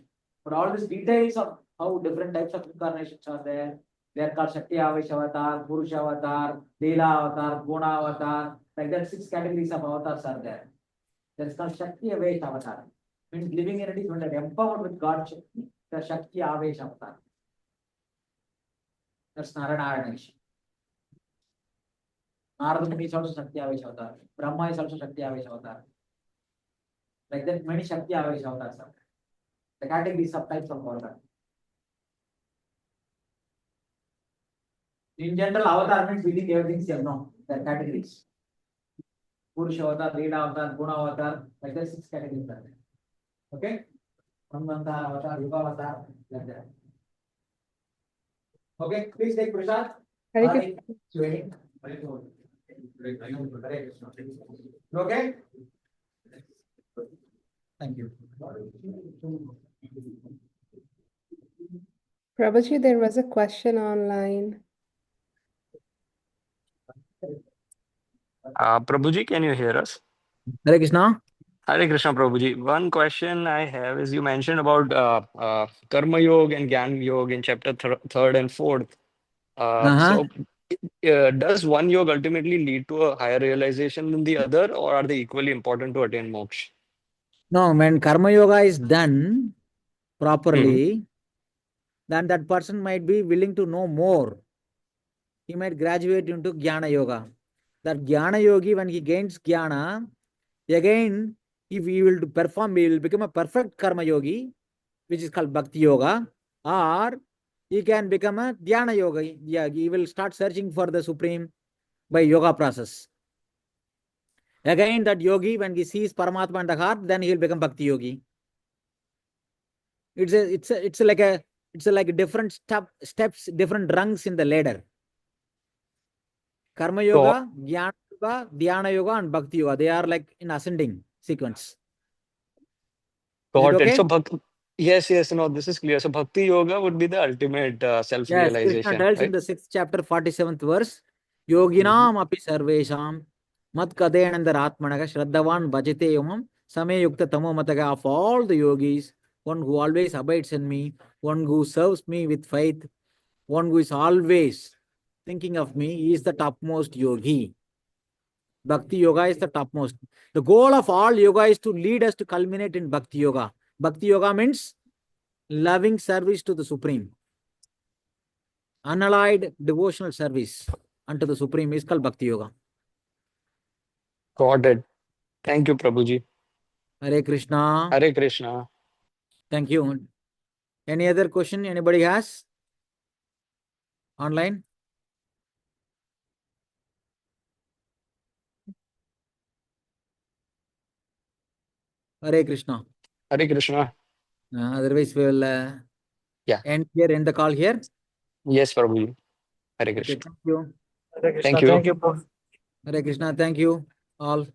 But all these details of how different types of incarnations are there, they are called Shakti Avesh Avatar, Purusha Avatar, Leela Avatar, Guna Avatar, like that 6 categories of avatars are there. That's called Shakti Avesh Avatar. Means living entities when they're empowered with God Shakti, the Shakti Avesh Avatar. That's Narayana. Narada Muni is also Shakti Avesh Avatar. Brahma is also Shakti Avesh Avatar. Like that, many Shakti Avesh Avatars are there. The categories of types of avatar. In general, avatar means we think everything is no. There are categories. Purusha Avatar, Leela Avatar, Guna Avatar, like that 6 categories are there. Okay? Brahmantar Avatar, Yuga Avatar, like that. Okay, please take Prasad. Hare Okay? Thank you. Prabhuji, there was a question online. Prabhuji, can you hear us? Hare Krishna. Hare Krishna, Prabhuji. One question I have is you mentioned about Karma Yoga and Gyan Yoga in chapter 3rd and 4th. So, does one yoga ultimately lead to a higher realization than the other, or are they equally important to attain moksha? No, when Karma Yoga is done properly, then that person might be willing to know more. He might graduate into Jnana Yoga. That Jnana Yogi, when he gains Jnana, again, if he will perform, he will become a perfect Karma Yogi, which is called Bhakti Yoga, or he can become a Dhyana Yoga. Yeah, he will start searching for the Supreme by yoga process. Again, that yogi, when he sees Paramatma in the heart, then he will become Bhakti Yogi. It's like different steps, different rungs in the ladder. Karma Yoga, Jnana Yoga, Dhyana Yoga, and Bhakti Yoga. They are like in ascending sequence. Got it. Okay? So, yes, no, this is clear. So, Bhakti Yoga would be the ultimate Yes, Krishna self-realization, tells in right? the 6th chapter, 47th verse, Yoginam api sarvesham mat kadenandaratmanaga shraddhavan bhajate yomam same yukta tamo mataga. Of all the yogis, one who always abides in me, one who serves me with faith, one who is always thinking of me, he is the topmost yogi. Bhakti Yoga is the topmost. The goal of all yoga is to lead us to culminate in Bhakti Yoga. Bhakti Yoga means loving service to the Supreme. Unallied devotional service unto the Supreme is called Bhakti Yoga. Got it. Thank you, Prabhuji. Hare Krishna. Hare Krishna. Thank you. Any other question anybody has? Online? Hare Krishna. Hare Krishna. Otherwise, we will Yeah. end the call here. Yes, Prabhuji. Hare Okay, Krishna. thank you. Thank you. Hare Krishna. Thank you all.